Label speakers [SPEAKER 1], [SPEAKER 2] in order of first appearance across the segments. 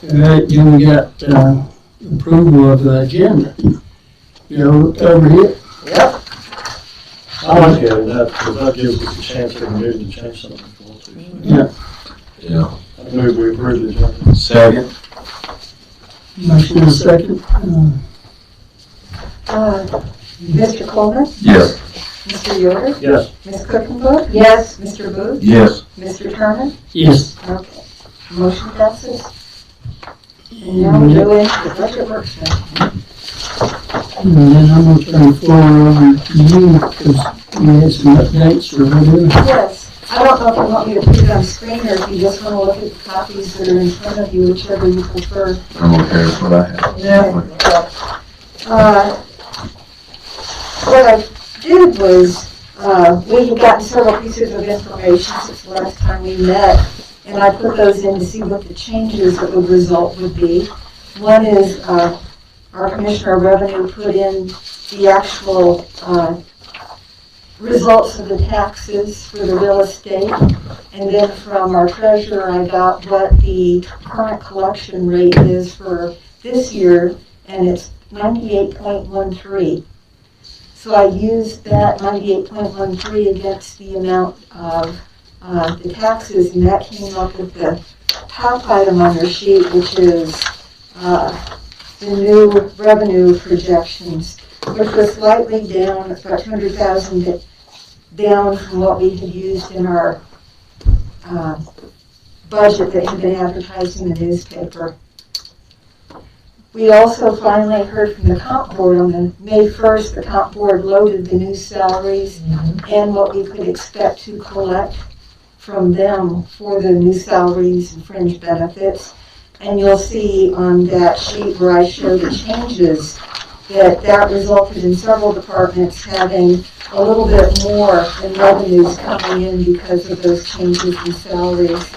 [SPEAKER 1] All right, then we got approval of the agenda. You looked over it?
[SPEAKER 2] Yep.
[SPEAKER 3] I like that, because that gives us a chance to maybe change something if we want to.
[SPEAKER 1] Yeah.
[SPEAKER 4] Yeah.
[SPEAKER 3] I move we approve the agenda.
[SPEAKER 4] Second.
[SPEAKER 1] Motion and a second.
[SPEAKER 5] Mr. Coleman?
[SPEAKER 4] Yes.
[SPEAKER 5] Mr. Yoder?
[SPEAKER 3] Yes.
[SPEAKER 5] Ms. Cookenberg? Yes. Mr. Booth?
[SPEAKER 4] Yes.
[SPEAKER 5] Mr. Turner?
[SPEAKER 1] Yes.
[SPEAKER 5] Okay. Motion passes. And now we go into the budget work session.
[SPEAKER 1] And then I'm gonna turn the floor over to you, because we had some updates or whatever.
[SPEAKER 5] Yes. I don't know if you want me to put it on screen or if you just want to look at the copies that are in front of you, whichever you prefer.
[SPEAKER 4] I'm okay with what I have.
[SPEAKER 5] Yeah. What I did was, we had gotten several pieces of information since the last time we met, and I put those in to see what the changes that would result would be. One is, our Commissioner of Revenue put in the actual, results of the taxes for the real estate. And then from our treasurer, I got what the current collection rate is for this year, and it's 98.13. So I used that 98.13 against the amount of the taxes, and that came up with the top item on your sheet, which is the new revenue projections, which was slightly down, about 200,000 down from what we had used in our budget that had been advertised in the newspaper. We also finally heard from the comp board on the May 1st. The comp board loaded the new salaries and what we could expect to collect from them for the new salaries and fringe benefits. And you'll see on that sheet where I show the changes that resulted in several departments having a little bit more in revenues coming in because of those changes in salaries.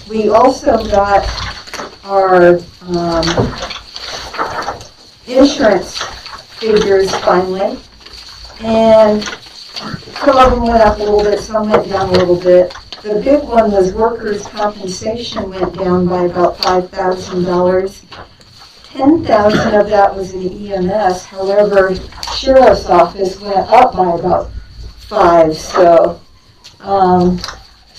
[SPEAKER 5] We also got our insurance figures finally, and some of them went up a little bit, some went down a little bit. The big one was workers' compensation went down by about $5,000. 10,000 of that was in EMS. However, sheriff's office went up by about 5. So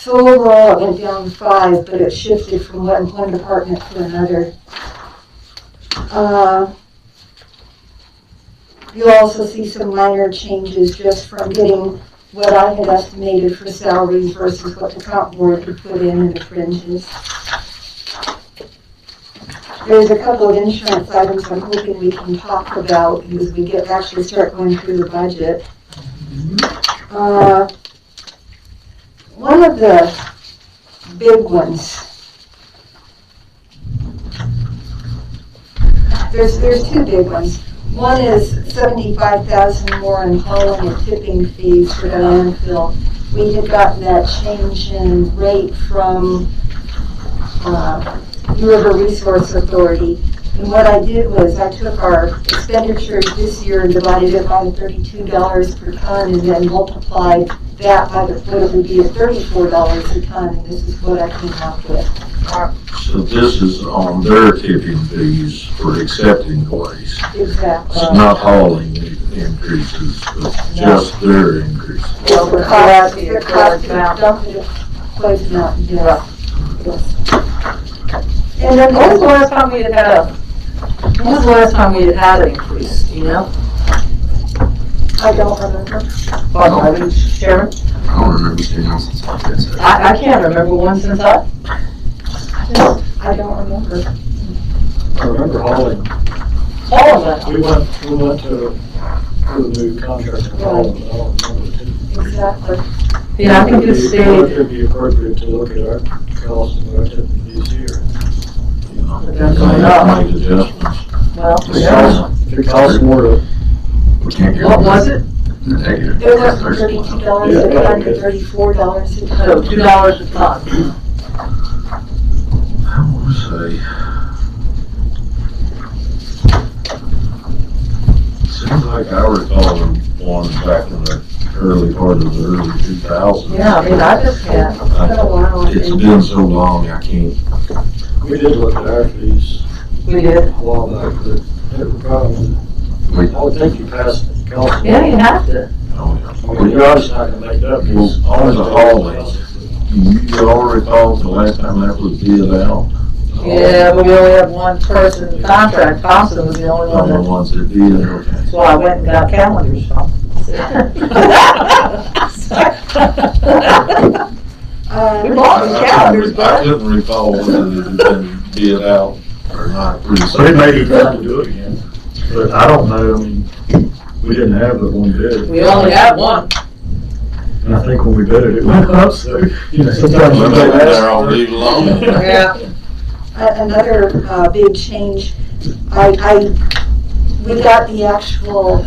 [SPEAKER 5] overall it went down 5, but it shifted from one department to another. You'll also see some minor changes just from getting what I had estimated for salaries versus what the comp board had put in the fringes. There's a couple of insurance items I'm hoping we can talk about as we actually start going through the budget. One of the big ones, there's two big ones. One is $75,000 more in hauling and tipping fees for the landfill. We had gotten that change in rate from River Resource Authority. And what I did was I took our expenditures this year and divided it by $32 per ton and then multiplied that by what it would be at $34 a ton, and this is what I came up with.
[SPEAKER 4] So this is on their tipping fees for accepting waste.
[SPEAKER 5] Exactly.
[SPEAKER 4] It's not hauling increases, but just their increases.
[SPEAKER 5] Well, the cost to dump it at Floyd Mountain, yes. And then
[SPEAKER 2] When was the last time we had had an increase, do you know?
[SPEAKER 5] I don't remember.
[SPEAKER 2] Mr. Chairman?
[SPEAKER 4] I don't remember seeing one since I guess that.
[SPEAKER 2] I can't remember one since I
[SPEAKER 5] I don't remember.
[SPEAKER 3] I remember hauling.
[SPEAKER 2] all of
[SPEAKER 3] We went to the new contract for hauling, but I don't remember it.
[SPEAKER 5] Exactly.
[SPEAKER 2] Yeah, I think it's stayed.
[SPEAKER 3] It would be appropriate to look at our costs and our tipping fees here.
[SPEAKER 2] That's going up.
[SPEAKER 4] Make adjustments.
[SPEAKER 2] Well, yeah.
[SPEAKER 3] If it costs more to,
[SPEAKER 4] We can't get.
[SPEAKER 2] What was it?
[SPEAKER 4] Negative.
[SPEAKER 5] It went from $32 a ton to $34 a
[SPEAKER 2] So
[SPEAKER 5] ton.
[SPEAKER 2] $2 a ton.
[SPEAKER 4] I want to say. Seems like I recall one back in the early part of the early 2000s.
[SPEAKER 2] Yeah, I mean, I just can't.
[SPEAKER 5] It's been a while, I
[SPEAKER 4] It's
[SPEAKER 5] think.
[SPEAKER 4] been so long, I can't.
[SPEAKER 3] We did look at our fees
[SPEAKER 2] We did.
[SPEAKER 3] a while back, but it was probably, I would think you passed council.
[SPEAKER 2] Yeah, you have to.
[SPEAKER 4] Oh,
[SPEAKER 3] Well, you're obviously not gonna make it up. because
[SPEAKER 4] On the hallways. You all recall the last time that was bid out?
[SPEAKER 2] Yeah, but we only have one person contract. Thompson was the only
[SPEAKER 4] The
[SPEAKER 2] one
[SPEAKER 4] only
[SPEAKER 2] that,
[SPEAKER 4] ones that did, okay.
[SPEAKER 2] that's why I went and got calendars from. We bought the calendars,
[SPEAKER 4] I
[SPEAKER 2] but.
[SPEAKER 4] couldn't recall whether it had been bid out or not pretty
[SPEAKER 3] So it may be time to do it again, but I don't know, I mean, we didn't have but one bid.
[SPEAKER 2] We only had one.
[SPEAKER 3] And I think when we bid it, it went up, so, you know, sometimes you
[SPEAKER 4] Well,
[SPEAKER 3] go
[SPEAKER 4] they're all
[SPEAKER 3] ask.
[SPEAKER 4] leave alone.
[SPEAKER 2] Yeah.
[SPEAKER 5] Another big change, we got the actual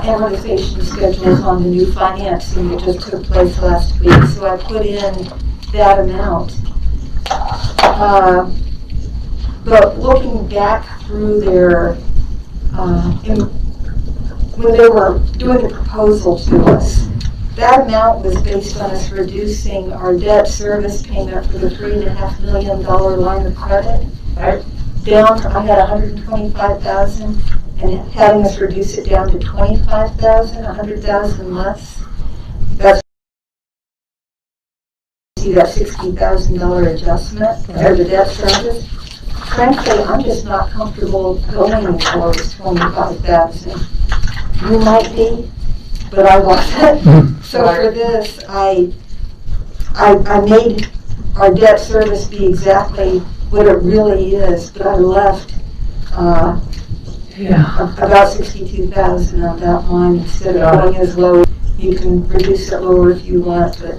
[SPEAKER 5] amortization schedules on the new financing that just took place last week, so I put in that amount. But looking back through their, when they were doing the proposal to us, that amount was based on us reducing our debt service payment for the $3.5 million line of credit.
[SPEAKER 2] Right.
[SPEAKER 5] Down, I had $125,000, and having us reduce it down to $25,000, $100,000 less. That's, see that $60,000 adjustment for the debt service. Frankly, I'm just not comfortable going towards $25,000. You might be, but I wasn't. So for this, I made our debt service be exactly what it really is, but I left about $62,000 on that line instead of going as low. You can reduce it lower if you want, but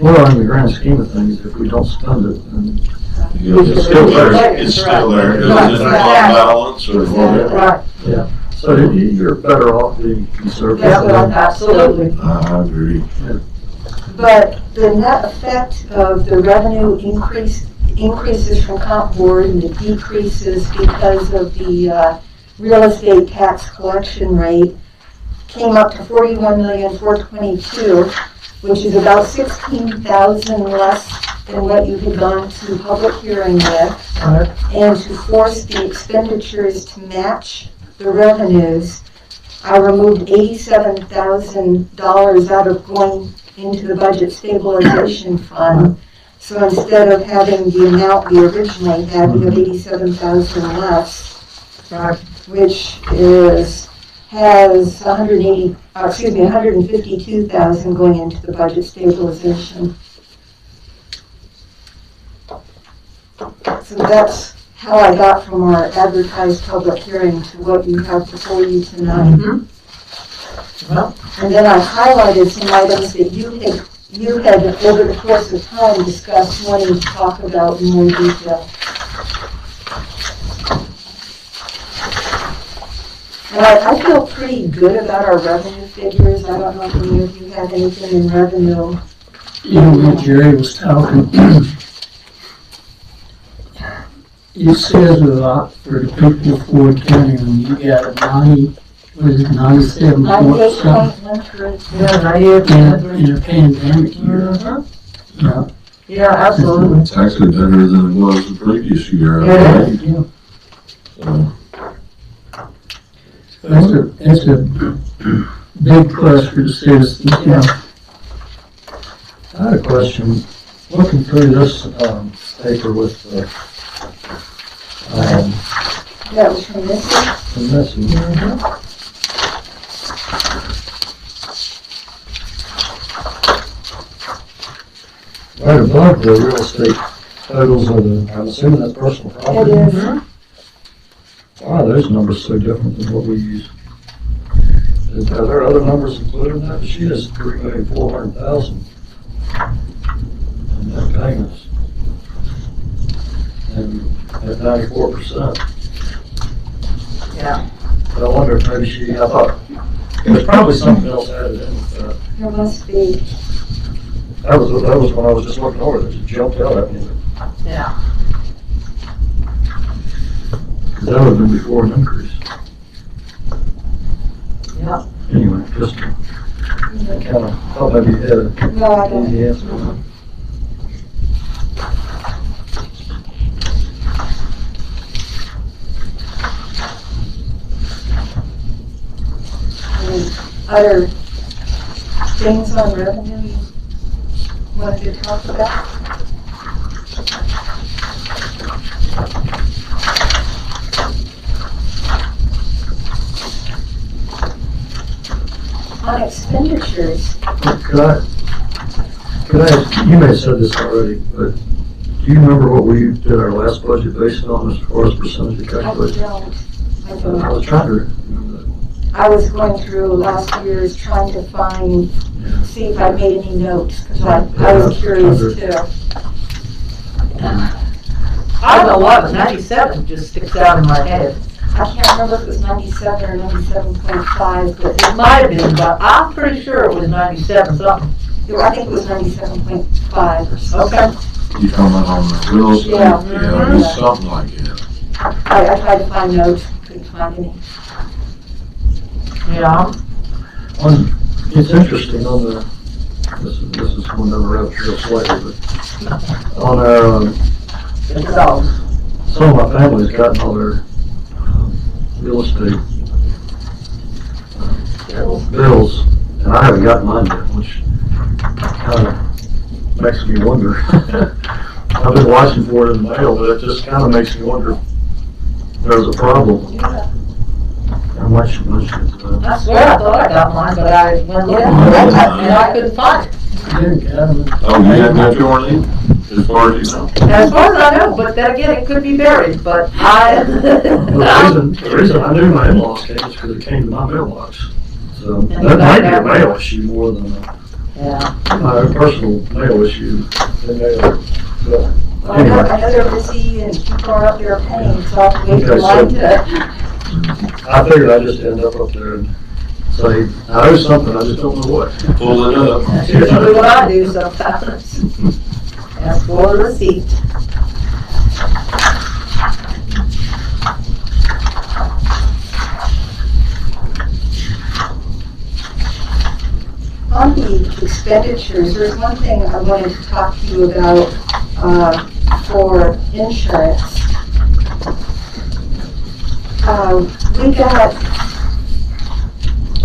[SPEAKER 3] Well, in the grand scheme of things, if we don't spend it, then
[SPEAKER 4] It's still there, it's still there, it's in the fund balance or whatever.
[SPEAKER 2] Right.
[SPEAKER 3] so you're better off being conservative.
[SPEAKER 2] Yeah, well, absolutely.
[SPEAKER 4] I agree.
[SPEAKER 5] But the net effect of the revenue increases from comp board and the decreases because of the real estate tax collection rate came up to $41,422,000, which is about $16,000 less than what you had gone to public hearing with. And to force the expenditures to match the revenues, I removed $87,000 out of going into the budget stabilization fund. So instead of having the amount we originally had, we have $87,000 less, which has $152,000 going into the budget stabilization. So that's how I got from our advertised public hearing to what you have before you tonight. And then I highlighted some items that you had over the course of time discussed wanting to talk about in more detail. And I feel pretty good about our revenue figures. I don't know if any of you have anything in revenue.
[SPEAKER 1] You know, when Jerry was talking, it says a lot for the people of Floyd County when you got a 97 point something
[SPEAKER 5] 98.1%.
[SPEAKER 1] in a pandemic year. Yeah.
[SPEAKER 2] Yeah, absolutely.
[SPEAKER 4] It's actually better than it was the previous year, I think.
[SPEAKER 1] Yeah.
[SPEAKER 4] So,
[SPEAKER 1] That's a big plus for the citizens, you know.
[SPEAKER 3] I had a question, looking through this paper with
[SPEAKER 5] That was from this one.
[SPEAKER 3] the message. Right above the real estate totals of the, I'm assuming that's personal property.
[SPEAKER 5] It is.
[SPEAKER 3] Why are those numbers so different than what we use? Are there other numbers included in that? She has $3,400,000 in net payments. And at 94%.
[SPEAKER 2] Yeah.
[SPEAKER 3] But I wonder if maybe I thought, there's probably something else added in with that.
[SPEAKER 5] There must be.
[SPEAKER 3] That was when I was just looking over it, it jumped out at me.
[SPEAKER 2] Yeah.
[SPEAKER 3] Because that would have been before an increase.
[SPEAKER 2] Yeah.
[SPEAKER 3] Anyway, just, I kind of thought maybe you had a
[SPEAKER 5] No, I don't.
[SPEAKER 3] easy answer.
[SPEAKER 5] Any other things on revenue you wanted to talk about? On expenditures,
[SPEAKER 3] Could I ask, you may have said this already, but do you remember what we did our last budget based on as far as percentage of
[SPEAKER 5] I
[SPEAKER 3] calculation?
[SPEAKER 5] don't.
[SPEAKER 3] I was trying to remember that.
[SPEAKER 5] I was going through last year's trying to find, see if I made any notes, because I was curious too.
[SPEAKER 2] I don't know what, but 97 just sticks out in my head.
[SPEAKER 5] I can't remember if it was 97 or 97.5, but
[SPEAKER 2] It might have been, but I'm pretty sure it was 97 something.
[SPEAKER 5] I think it was 97.5 or something.
[SPEAKER 2] Okay.
[SPEAKER 4] You talking about on the real estate?
[SPEAKER 5] Yeah.
[SPEAKER 4] Yeah, it's something like that.
[SPEAKER 5] I tried to find notes, couldn't find any.
[SPEAKER 2] Yeah.
[SPEAKER 3] It's interesting on the, this is going down the rabbit trail slightly, but on our,
[SPEAKER 2] It's all.
[SPEAKER 3] some of my family's gotten all their real estate bills, and I haven't gotten mine yet, which kind of makes me wonder. I've been watching for it in the mail, but it just kind of makes me wonder if there's a problem.
[SPEAKER 5] Yeah.
[SPEAKER 3] How much is that?
[SPEAKER 2] I swear I thought I got mine, but I went looking and I couldn't find it.
[SPEAKER 4] Oh, you hadn't got yours either, as far as you know?
[SPEAKER 2] As far as I know, but then again, it could be buried, but
[SPEAKER 3] The reason I knew my in-laws came is because it came to my mailbox. So that might be a mail issue more than
[SPEAKER 2] Yeah.
[SPEAKER 3] a personal mail issue. But
[SPEAKER 5] Well, I know they're busy and people are up there paying, so I'll have to wait for
[SPEAKER 3] Okay, so-
[SPEAKER 5] mine to.
[SPEAKER 3] I figured I'd just end up there and say, I know something, I just don't know what.
[SPEAKER 4] Pull it up.
[SPEAKER 2] That's usually what I do sometimes. Ask for a receipt.
[SPEAKER 5] On the expenditures, there's one thing I wanted to talk to you about, for insurance. We got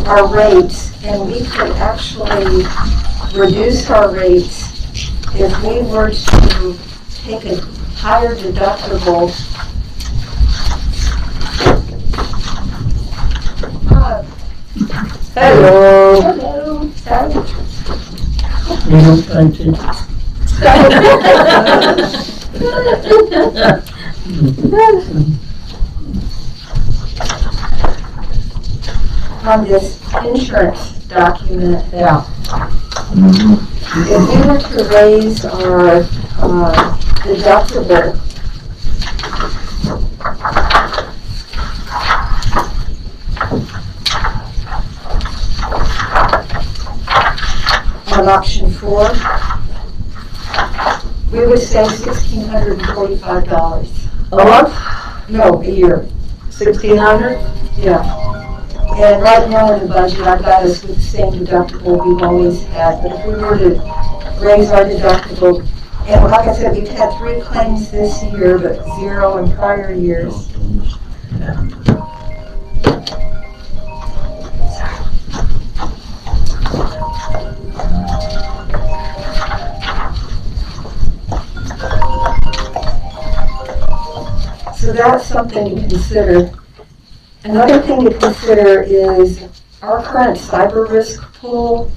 [SPEAKER 5] our rates, and we could actually reduce our rates if we were to take a higher deductible.
[SPEAKER 2] Hello.
[SPEAKER 5] Hello, sorry.
[SPEAKER 1] You don't pay attention.
[SPEAKER 5] On this insurance document,
[SPEAKER 2] Yeah.
[SPEAKER 5] if we were to raise our deductible on option 4, we would save $1,645.
[SPEAKER 2] A month?
[SPEAKER 5] No, a year.
[SPEAKER 2] 1,600?
[SPEAKER 5] Yeah. And right now in the budget, I've got us with the same deductible we've always had, but if we were to raise our deductible, and like I said, we've had 3 claims this year, but 0 in prior years. So that's something to consider. Another thing to consider is our current cyber risk pool.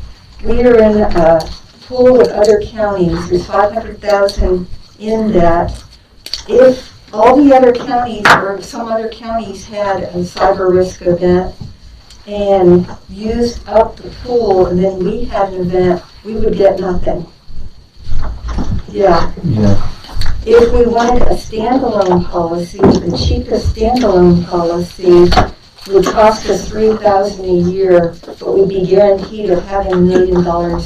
[SPEAKER 5] We are in a pool with other counties. There's 500,000 in that. If all the other counties or some other counties had a cyber risk event and used up the pool and then we had an event, we would get nothing. Yeah.
[SPEAKER 3] Yeah.
[SPEAKER 5] If we wanted a standalone policy, the cheapest standalone policy would cost us $3,000 a year, but we'd be guaranteed of having $1 million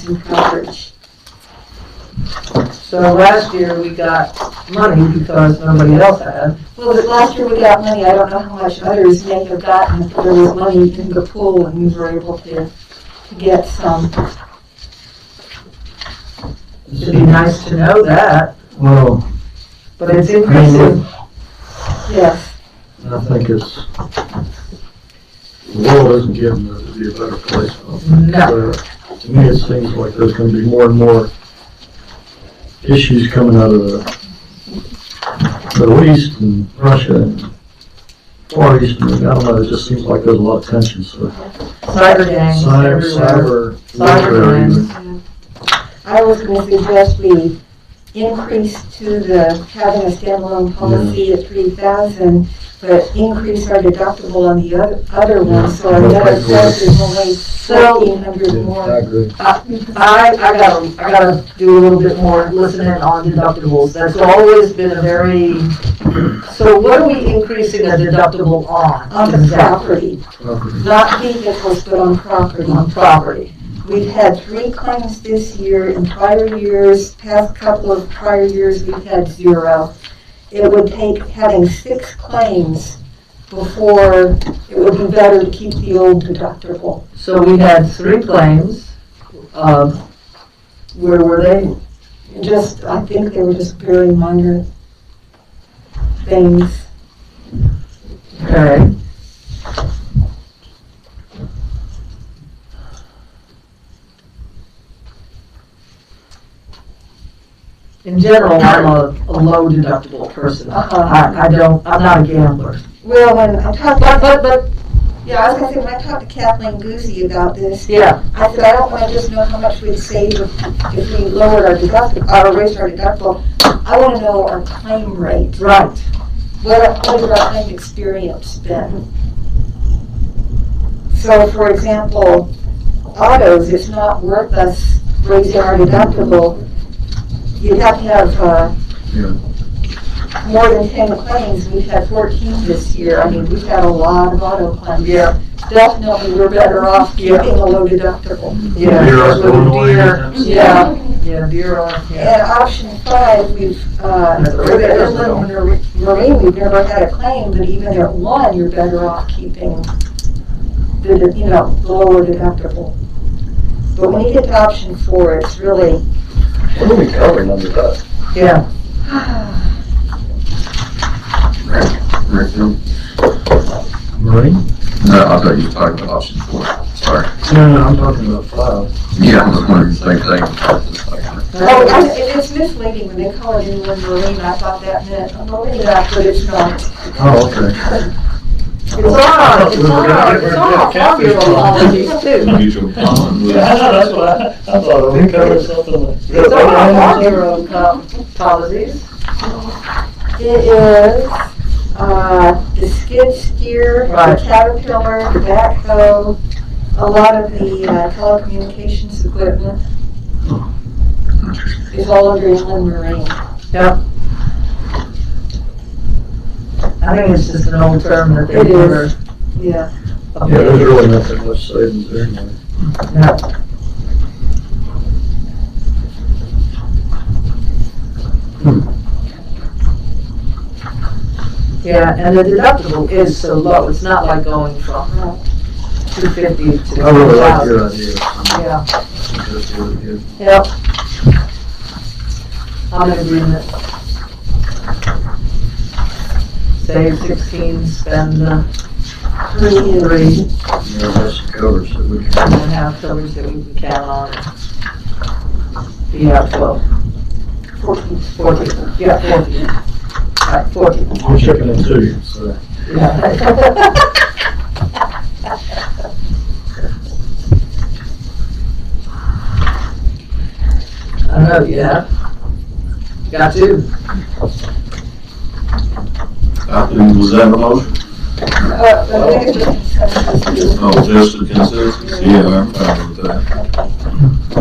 [SPEAKER 5] in coverage.
[SPEAKER 2] So last year we got money because nobody else had.
[SPEAKER 5] Well, but last year we got money. I don't know how much others may have gotten if there was money in the pool and we were able to to get some.
[SPEAKER 2] It'd be nice to know that,
[SPEAKER 3] Well,
[SPEAKER 2] but it's increasing.
[SPEAKER 5] Yes,
[SPEAKER 3] I think it's, the world isn't getting to be a better place.
[SPEAKER 2] No.
[SPEAKER 3] To me, it seems like there's gonna be more and more issues coming out of the Middle East and Russia and Far East, and I don't know, it just seems like there's a lot of tension, so.
[SPEAKER 2] Cyber gangs everywhere.
[SPEAKER 3] Cyber
[SPEAKER 2] gangs.
[SPEAKER 5] I was gonna suggest we increase to the, having a standalone policy at 3,000, but increase our deductible on the other one, so our net effect is only 1,400 more.
[SPEAKER 3] I agree.
[SPEAKER 2] I gotta do a little bit more listening on deductibles. That's always been a very, so what are we increasing the deductible on?
[SPEAKER 5] On the property,
[SPEAKER 3] Property.
[SPEAKER 5] not vehicles, but on property.
[SPEAKER 2] On property.
[SPEAKER 5] We've had 3 claims this year. In prior years, past couple of prior years, we've had 0. It would take having 6 claims before it would be better to keep the old deductible.
[SPEAKER 2] So we had 3 claims. Where were they?
[SPEAKER 5] Just, I think they were just very minor things.
[SPEAKER 2] Okay. In general, I'm a low deductible person. I'm not a gambler.
[SPEAKER 5] Well, when I talked, yeah, I was gonna say, when I talked to Kathleen Guzzi about this,
[SPEAKER 2] Yeah,
[SPEAKER 5] I said, I don't wanna just know how much we'd save if we lowered our deductible, or raised our deductible. I wanna know our claim rate.
[SPEAKER 2] right.
[SPEAKER 5] What has our claim experience been? So, for example, autos, it's not worth us raising our deductible. You'd have to have, more than 10 claims. We've had 14 this year. I mean, we've had a lot of auto claims.
[SPEAKER 2] Yeah.
[SPEAKER 5] Definitely, we're better off keeping a low deductible.
[SPEAKER 2] Yeah.
[SPEAKER 3] Deer are
[SPEAKER 2] With
[SPEAKER 3] going away.
[SPEAKER 2] deer. Yeah. Yeah, deer on, yeah.
[SPEAKER 5] And option 5, we've, for the inland marine, we've never had a claim, but even at 1, you're better off keeping the lower deductible. But when you get to option 4, it's really,
[SPEAKER 3] What are we covering under that?
[SPEAKER 2] Yeah.
[SPEAKER 3] Marine?
[SPEAKER 4] No, I thought you were talking about option 4. Sorry.
[SPEAKER 3] No, I'm talking about 5.
[SPEAKER 4] Yeah, I was wondering the same thing.
[SPEAKER 5] it's misleading when they call it inland marine. I thought that meant a marine, but it's not.
[SPEAKER 3] Oh, okay.
[SPEAKER 2] It's on our formula policies too.
[SPEAKER 4] Mutual fund.
[SPEAKER 3] That's what I thought, we covered something.
[SPEAKER 2] It's on our formula policies.
[SPEAKER 5] It is, the skid steer,
[SPEAKER 2] Right.
[SPEAKER 5] the Caterpillar, the backhoe, a lot of the telecommunications equipment is all under inland marine.
[SPEAKER 2] Yep. I think it's just an old term that they
[SPEAKER 5] It is.
[SPEAKER 2] never.
[SPEAKER 5] Yeah.
[SPEAKER 3] Yeah, there's really not that much savings there anyway.
[SPEAKER 2] Yeah. Yeah, and the deductible is so low, it's not like going from 250 to
[SPEAKER 3] I really like
[SPEAKER 2] 1,000.
[SPEAKER 3] your idea.
[SPEAKER 2] Yeah,
[SPEAKER 3] That's really good.
[SPEAKER 2] yep. I'm in agreement. Save 16, spend 3,
[SPEAKER 3] Yeah, that's the covers that we
[SPEAKER 2] and
[SPEAKER 3] can.
[SPEAKER 2] then have coverage that we can count on. Yeah, 12. 14, yeah, 14. Right, 14.
[SPEAKER 3] I'm checking in too, so.
[SPEAKER 2] Yeah. I know, yeah. Got to.
[SPEAKER 4] Was that a motion?
[SPEAKER 5] I think it's just consensus.
[SPEAKER 4] Oh, just a consensus? Yeah, I'm fine with that.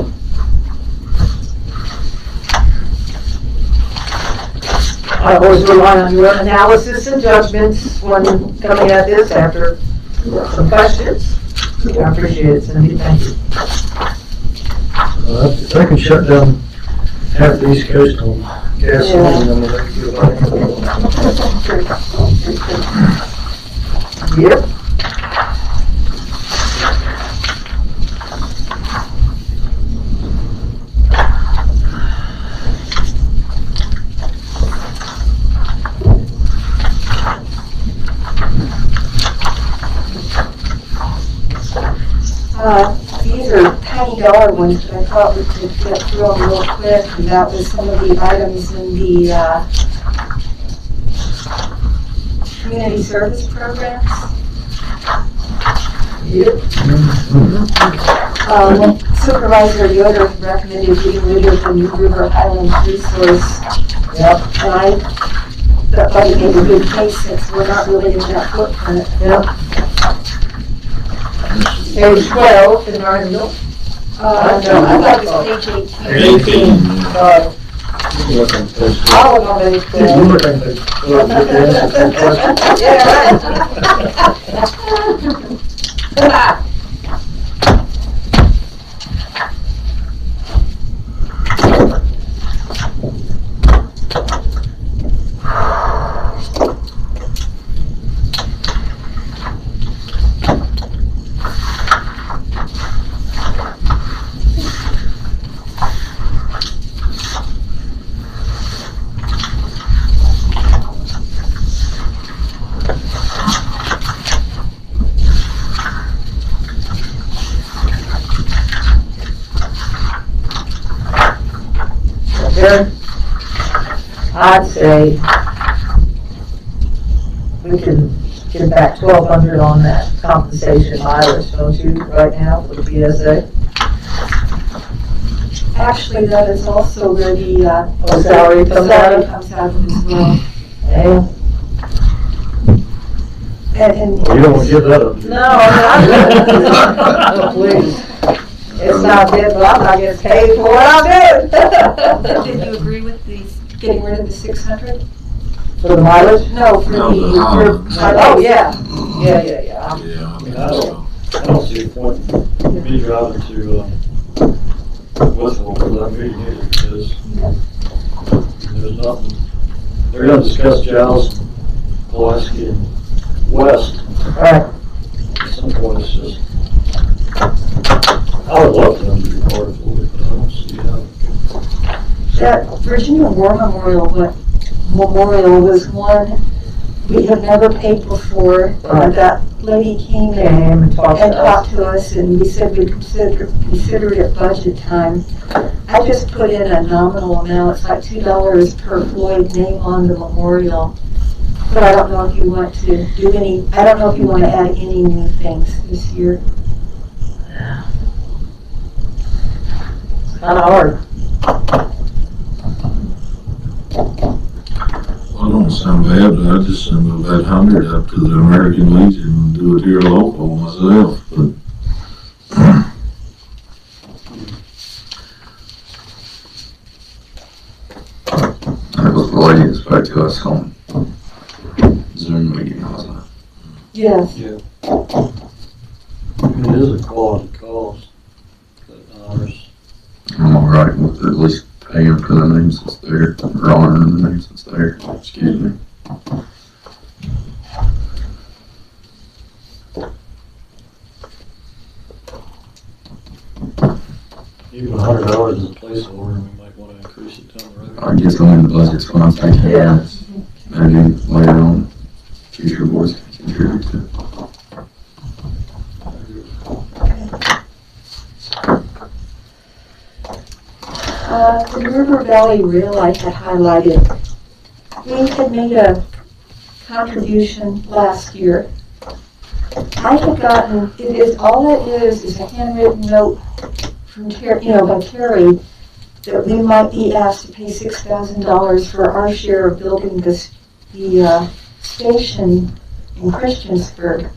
[SPEAKER 2] I always rely on your analysis and judgments when coming at this after some questions. I appreciate it, Cindy, thank you.
[SPEAKER 3] If they can shut down half the East Coast on gasoline, then they can do it.
[SPEAKER 2] Yep.
[SPEAKER 5] These are tiny dollar ones, but I thought we could get through them real quick, and that was some of the items in the community service programs. Supervisor Yoder recommended getting rid of the New River Highlands resource.
[SPEAKER 2] Yep.
[SPEAKER 5] And I thought it made a good case since we're not really in that footprint.
[SPEAKER 2] Yep. Page 12, environmental.
[SPEAKER 5] No, I thought it was page 18.
[SPEAKER 2] 18. Sorry. I'll look on page 12. Yeah, right. I'd say we can get back 1,200 on that compensation mileage, don't you, right now for the PSA?
[SPEAKER 5] Actually, that is also where the
[SPEAKER 2] salary comes out of?
[SPEAKER 5] comes out of as well.
[SPEAKER 2] Yeah.
[SPEAKER 5] And
[SPEAKER 3] You don't want to give that up.
[SPEAKER 2] No, I'm not. Please. It's not good, but I'm not getting paid for what I'm doing.
[SPEAKER 5] did you agree with these, getting rid of the 600?
[SPEAKER 2] For the mileage?
[SPEAKER 5] No, for
[SPEAKER 4] No,
[SPEAKER 5] the,
[SPEAKER 4] the Highlands.
[SPEAKER 2] Oh, yeah. Yeah.
[SPEAKER 4] Yeah, I think so.
[SPEAKER 3] I don't see the point in me driving to, Westville for that meeting either, because there's nothing, they're gonna discuss Giles, Pulaski, and West.
[SPEAKER 2] Right.
[SPEAKER 3] At some point, it's just, I would love for them to be part of Floyd, but I don't see how.
[SPEAKER 5] that Virginia War Memorial was one we had never paid before. That lady came in
[SPEAKER 2] And talk
[SPEAKER 5] and
[SPEAKER 2] to us.
[SPEAKER 5] talked to us, and we said we'd consider it budget time. I just put in a nominal amount, it's like $2 per Floyd name on the memorial. But I don't know if you want to do any, I don't know if you want to add any new things this year.
[SPEAKER 2] It's kind of hard.
[SPEAKER 4] Well, it don't sound bad, but I just send that 100 up to the American Legion and do it here local myself, but
[SPEAKER 6] That was the lady that spoke to us on Zoom meeting, wasn't it?
[SPEAKER 5] Yes.
[SPEAKER 3] Yeah. It is a quality cause that honors.
[SPEAKER 6] I'm all right with at least paying for the names that's there, or honoring the names that's there, excuse me.
[SPEAKER 3] Even $100 is a placeholder, and we might want to increase it down the road.
[SPEAKER 6] I guess I'm in the budget's what I'm thinking.
[SPEAKER 2] Yeah.
[SPEAKER 6] Maybe later on, future boards can contribute to.
[SPEAKER 5] The River Valley Rail I had highlighted. We had made a contribution last year. I had gotten, all it is a handwritten note from Terry, by Terry, that we might be asked to pay $6,000 for our share of building the station in Christiansburg.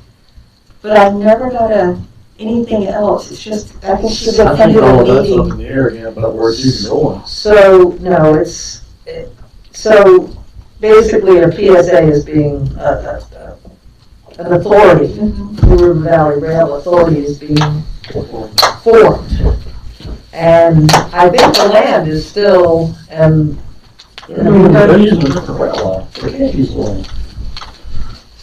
[SPEAKER 5] But I've never got anything else. It's just, I think she's
[SPEAKER 3] I think
[SPEAKER 5] attended
[SPEAKER 3] all
[SPEAKER 5] a
[SPEAKER 3] of that's up
[SPEAKER 5] meeting.
[SPEAKER 3] in the air again about where it's even going.
[SPEAKER 2] So, no, so basically a PSA is being an authority.
[SPEAKER 5] Mhm.
[SPEAKER 2] The River Valley Rail Authority is being formed. And I think the land is still,
[SPEAKER 3] They're using a different rail line. They can't use the land.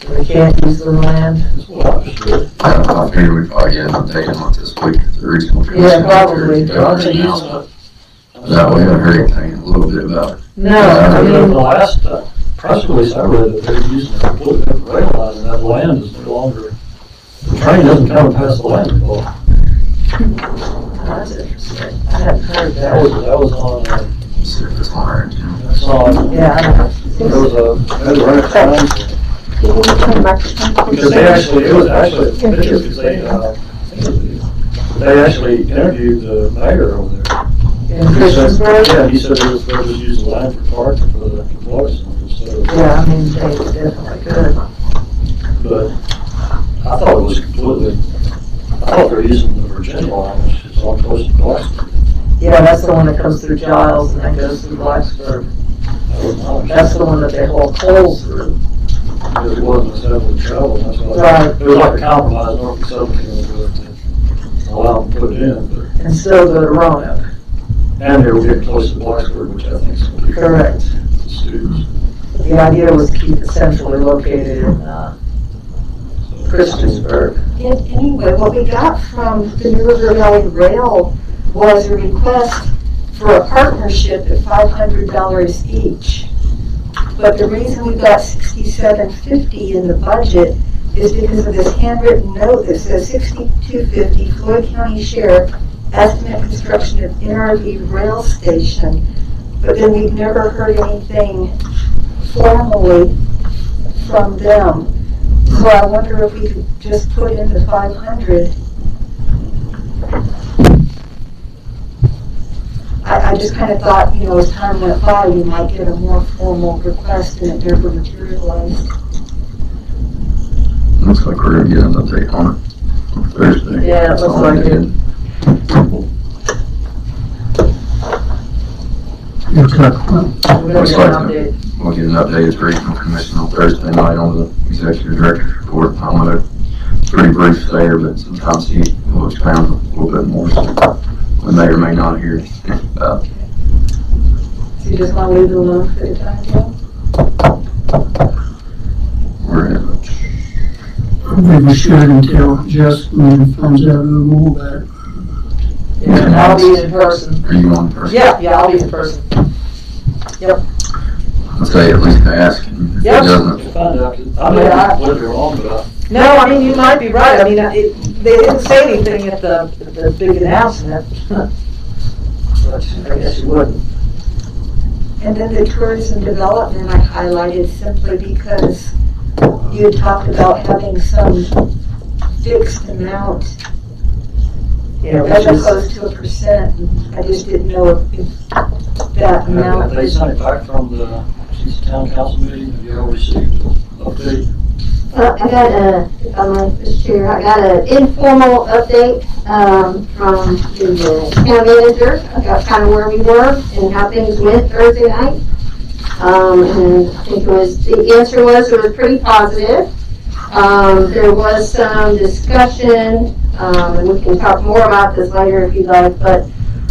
[SPEAKER 2] so we can't use the land.
[SPEAKER 3] That's what I understood.
[SPEAKER 6] I figured we'd probably get an update on it this week at the regional.
[SPEAKER 2] Yeah, probably.
[SPEAKER 6] That way I heard anything a little bit about it.
[SPEAKER 2] No, I
[SPEAKER 3] The
[SPEAKER 2] mean,
[SPEAKER 3] last press release I read, that they're using a completely different rail line, and that land is no longer, the train doesn't come past the land anymore.
[SPEAKER 2] That's interesting. I hadn't heard
[SPEAKER 3] That
[SPEAKER 2] that.
[SPEAKER 3] was on,
[SPEAKER 6] See if it's on our agenda.
[SPEAKER 3] that's on,
[SPEAKER 2] Yeah, I know.
[SPEAKER 3] there was right at times, because they actually, it was actually a picture, because they actually interviewed the mayor over there.
[SPEAKER 2] In
[SPEAKER 3] He said-
[SPEAKER 2] Christiansburg?
[SPEAKER 3] Yeah, he said they was using the land for parking for the employees, so.
[SPEAKER 2] Yeah, I mean, they definitely could.
[SPEAKER 3] But I thought it was completely, I thought they were using the Virginia line, which is all close to Blacksburg.
[SPEAKER 2] Yeah, that's the one that comes through Giles and then goes through Blacksburg.
[SPEAKER 3] That was my
[SPEAKER 2] That's the one that they haul coals through.
[SPEAKER 3] Because it wasn't acceptable travel, that's why.
[SPEAKER 2] Right.
[SPEAKER 3] It was like a compromise, Norfolk Southern came over to allow them to put it in, but,
[SPEAKER 2] And still go to Roanoke.
[SPEAKER 3] and they were getting close to Blacksburg, which I think is going to be.
[SPEAKER 2] Correct.
[SPEAKER 3] The students.
[SPEAKER 2] The idea was to keep it centrally located in Christiansburg.
[SPEAKER 5] Anyway, what we got from the New River Valley Rail was a request for a partnership at $500 each. But the reason we got $67.50 in the budget is because of this handwritten note that says $62.50 Floyd County Sheriff estimate construction of NRV rail station. But then we've never heard anything formally from them. So I wonder if we could just put in the 500. I just kind of thought, you know, as time went by, we might get a more formal request and it never materialized.
[SPEAKER 6] Looks like we're gonna get an update on it on Thursday.
[SPEAKER 2] Yeah, it
[SPEAKER 6] That's
[SPEAKER 2] looks
[SPEAKER 6] all I
[SPEAKER 2] like it.
[SPEAKER 6] did.
[SPEAKER 1] Looks like,
[SPEAKER 2] We're gonna
[SPEAKER 6] Looks
[SPEAKER 2] get
[SPEAKER 6] like
[SPEAKER 2] an update.
[SPEAKER 6] We'll get an updated briefing from Commission on Thursday night on the executive director's report. I'm gonna, it's pretty brief there, but sometimes he will expound a little bit more, so we may or may not hear anything about it.
[SPEAKER 5] So you just want to leave it alone for the time being?
[SPEAKER 6] We're in
[SPEAKER 1] maybe we should until Justin finds out a little more about it.
[SPEAKER 2] Yeah, I'll be in person.
[SPEAKER 6] Are you on first?
[SPEAKER 2] Yeah, I'll be in person.
[SPEAKER 6] I'd say at least ask, and if he
[SPEAKER 2] Yep.
[SPEAKER 6] doesn't,
[SPEAKER 3] Find out, 'cause I may be completely wrong, but
[SPEAKER 2] No, I mean, you might be right. I mean, they didn't say anything at the big announcement. But I guess you wouldn't.
[SPEAKER 5] And then the tourism development I highlighted simply because you had talked about having some fixed amount
[SPEAKER 2] Yeah,
[SPEAKER 5] as
[SPEAKER 2] which is,
[SPEAKER 5] opposed to a percent. I just didn't know if that
[SPEAKER 3] have
[SPEAKER 5] amount.
[SPEAKER 3] they sent it back from the town council meeting? Have you ever received an update?
[SPEAKER 7] I got Mr. Chair, I got an informal update, from the town manager about kind of where we were and how things went Thursday night. And I think the answer was pretty positive. There was some discussion, and we can talk more about this later if you'd like, but,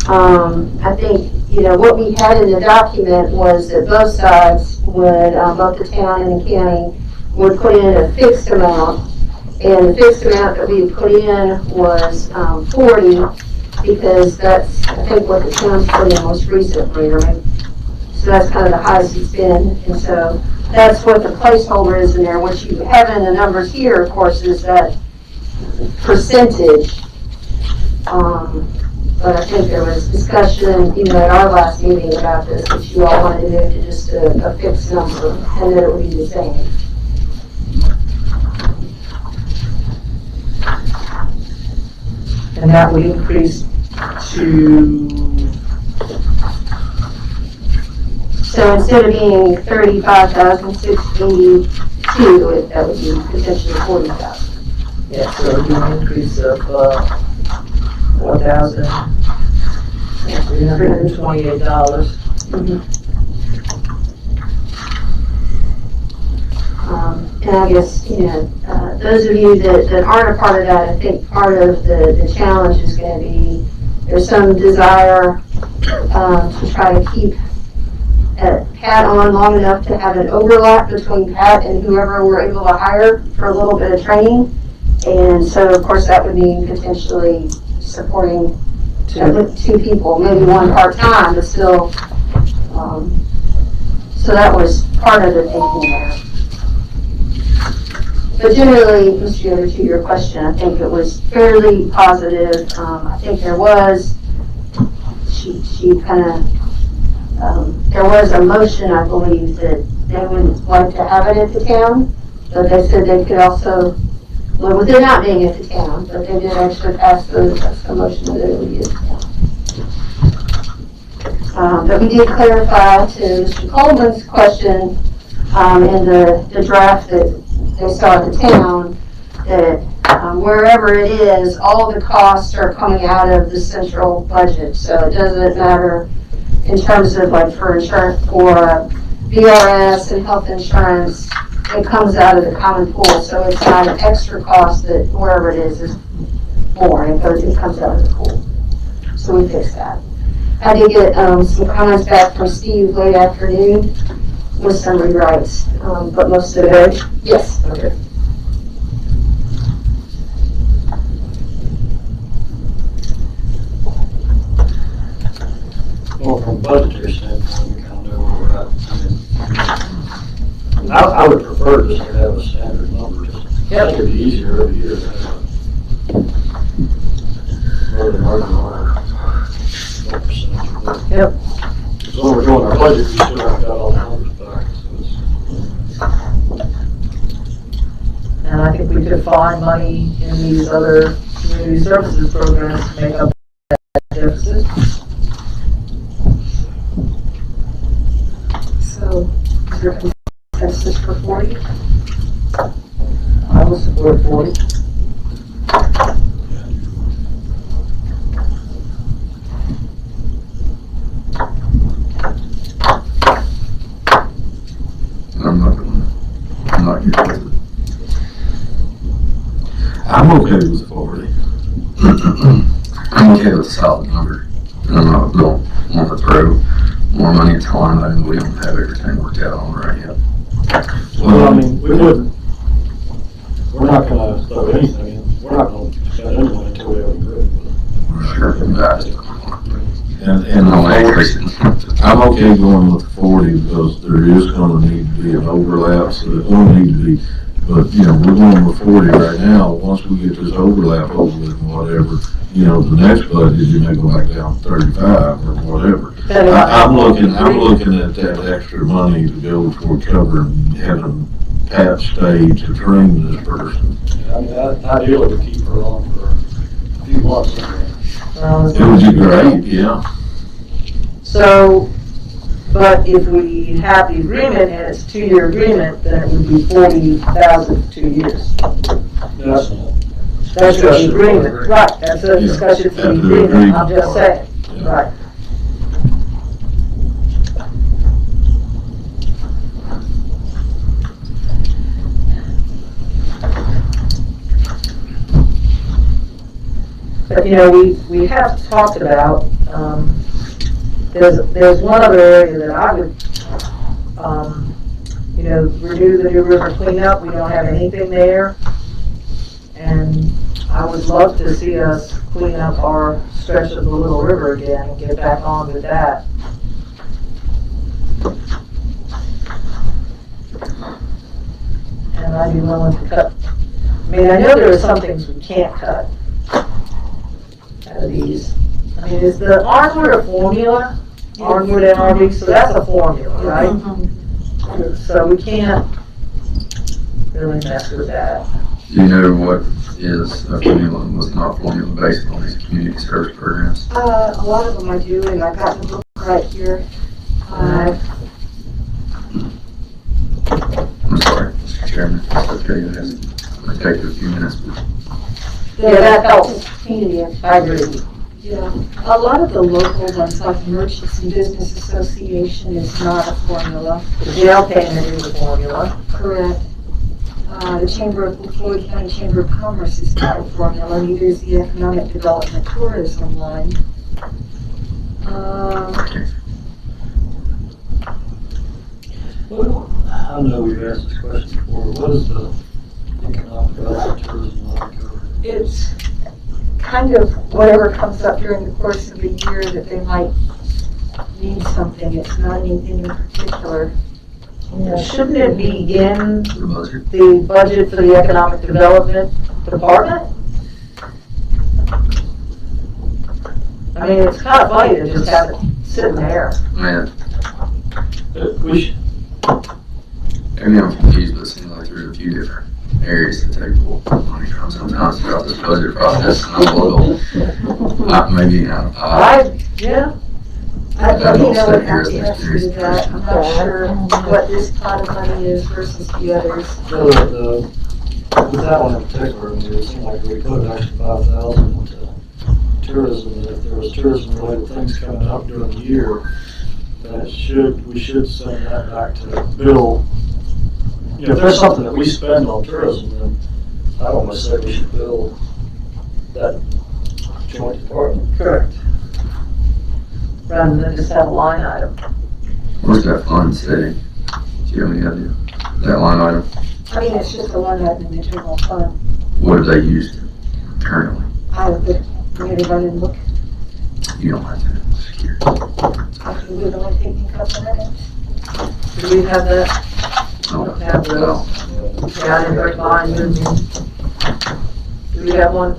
[SPEAKER 7] I think, you know, what we had in the document was that both sides would, both the town and the county, would put in a fixed amount, and the fixed amount that we had put in was 40, because that's, I think, what the town's put in most recently, right? So that's kind of the highest it's been, and so that's what the placeholder is in there. What you have in the numbers here, of course, is that percentage. But I think there was discussion, you know, at our last meeting about this, that you all wanted to move to just a fixed number, and that it would be the same.
[SPEAKER 2] and that would increase to,
[SPEAKER 7] So instead of being 35,682, that would be potentially 40,000.
[SPEAKER 2] yeah, so it would be an increase of, $4,328.
[SPEAKER 7] And I guess, you know, those of you that aren't a part of that, I think part of the challenge is going to be, there's some desire to try to keep Pat on long enough to have an overlap between Pat and whoever we're able to hire for a little bit of training. And so, of course, that would mean potentially supporting two people, maybe one part-time, but still. So that was part of the thinking there. But generally, Mr. Yoder, to your question, I think it was fairly positive. I think there was, she kind of, there was a motion, I believe, that they would like to have it at the town, but they said they could also, well, with it not being at the town, but they did actually pass the motion that it would be at the town. But we did clarify to Mr. Coleman's question in the draft that they saw at the town, that wherever it is, all the costs are coming out of the central budget. So it doesn't matter in terms of like for insurance, for BOS and health insurance, it comes out of the common pool. So it's not an extra cost that wherever it is more. It comes out of the pool. So we fixed that. I did get some comments back from Steve late afternoon with some rewrites, but most of it, yes.
[SPEAKER 2] Okay.
[SPEAKER 8] Well, from a budgetary standpoint, we kind of know where we're at. I mean, I would prefer just to have a standard number, just
[SPEAKER 2] Yep.
[SPEAKER 8] make it easier every year to have a margin on what percentage of it.
[SPEAKER 2] Yep.
[SPEAKER 8] So when we're doing our budget, we still have got all the numbers back, so it's.
[SPEAKER 2] And I think we could find money in these other community services programs to make up that deficit.
[SPEAKER 5] So, is there consensus for 40?
[SPEAKER 2] I will support 40.
[SPEAKER 6] I'm not here with it.
[SPEAKER 4] I'm okay with 40.
[SPEAKER 6] I'm okay with a solid number. And I'm not, don't want to throw more money at the line item. We don't have everything worked out on right yet.
[SPEAKER 8] Well, I mean, we wouldn't, we're not gonna throw anything in, we're not gonna spend anything until we have a grid.
[SPEAKER 6] Sure,
[SPEAKER 4] And
[SPEAKER 6] no increase it.
[SPEAKER 4] I'm okay going with 40 because there is going to need to be an overlap, so there's going to need to be, but, you know, we're going with 40 right now. Once we get this overlap over with and whatever, you know, the next budget, you may go back down to 35 or whatever. I'm looking at that extra money to go for covering, having Pat stay to train this person.
[SPEAKER 8] Yeah, I mean, ideally, we keep her on for a few months.
[SPEAKER 4] It would be great, yeah.
[SPEAKER 2] So, but if we have the agreement and it's a 2-year agreement, then it would be 40,000 for 2 years.
[SPEAKER 8] That's
[SPEAKER 2] That's the agreement, right, that's a discussion for the agreement, I'm just saying,
[SPEAKER 4] Yeah.
[SPEAKER 2] right. But, you know, we have talked about, there's one other area that I would, you know, renew the New River cleanup, we don't have anything there. And I would love to see us clean up our stretch of the Little River again and get back on with that. And I'd be willing to cut, I mean, I know there are some things we can't cut out of these. I mean, is the Arnwood a formula? Arnwood NRV, so that's a formula, right? So we can't really mess with that.
[SPEAKER 6] Do you know what is a formula and what's not formula based on these community service programs?
[SPEAKER 5] A lot of them I do, and I've got the book right here.
[SPEAKER 6] I'm sorry, Mr. Chairman. Okay, it has, it might take a few minutes, but
[SPEAKER 2] Yeah, that helps.
[SPEAKER 5] Community,
[SPEAKER 2] I agree.
[SPEAKER 5] yeah. A lot of the local ones, like Merchants and Business Association, is not a formula.
[SPEAKER 2] The jail payment is a formula.
[SPEAKER 5] Correct. The Floyd County Chamber of Commerce is not a formula, neither is the Economic Development Tourism one.
[SPEAKER 8] I know we've asked this question before, what is the economic development tourism line cover?
[SPEAKER 5] It's kind of whatever comes up during the course of the year that they might need something. It's not anything in particular.
[SPEAKER 2] Shouldn't it be in
[SPEAKER 6] The budget.
[SPEAKER 2] the budget for the economic development department? I mean, it's kind of funny to just have it sitting there.
[SPEAKER 6] Man,
[SPEAKER 8] We should,
[SPEAKER 6] maybe I'm confused, but it seems like there's a few different areas to take money from sometimes throughout this budget process, and I'm a little, maybe not.
[SPEAKER 2] Yeah,
[SPEAKER 5] I don't
[SPEAKER 6] don't
[SPEAKER 5] know
[SPEAKER 6] sit
[SPEAKER 5] what
[SPEAKER 6] here
[SPEAKER 5] the
[SPEAKER 6] as
[SPEAKER 5] answer to that. I'm not sure what this pot of money is versus the others.
[SPEAKER 8] with that one in particular, I mean, it seemed like we put an extra 5,000 into tourism, and if there was tourism related things coming up during the year, then we should send that back to Bill. You know, if there's something that we spend on tourism, then I don't want to say we should bill that joint department.
[SPEAKER 2] correct. Rather than just have a line item.
[SPEAKER 6] Where's that fund sitting? Do you have any idea? That line item,
[SPEAKER 5] I mean, it's just a line item in the general fund.
[SPEAKER 6] what have they used currently?
[SPEAKER 5] I would really run and look.
[SPEAKER 6] You don't have to, secure.
[SPEAKER 5] I can do the one taking a couple minutes.
[SPEAKER 2] Do we have that?
[SPEAKER 6] No,
[SPEAKER 2] Have
[SPEAKER 6] no.
[SPEAKER 2] those? Yeah, I didn't bring mine with me. Do we have one?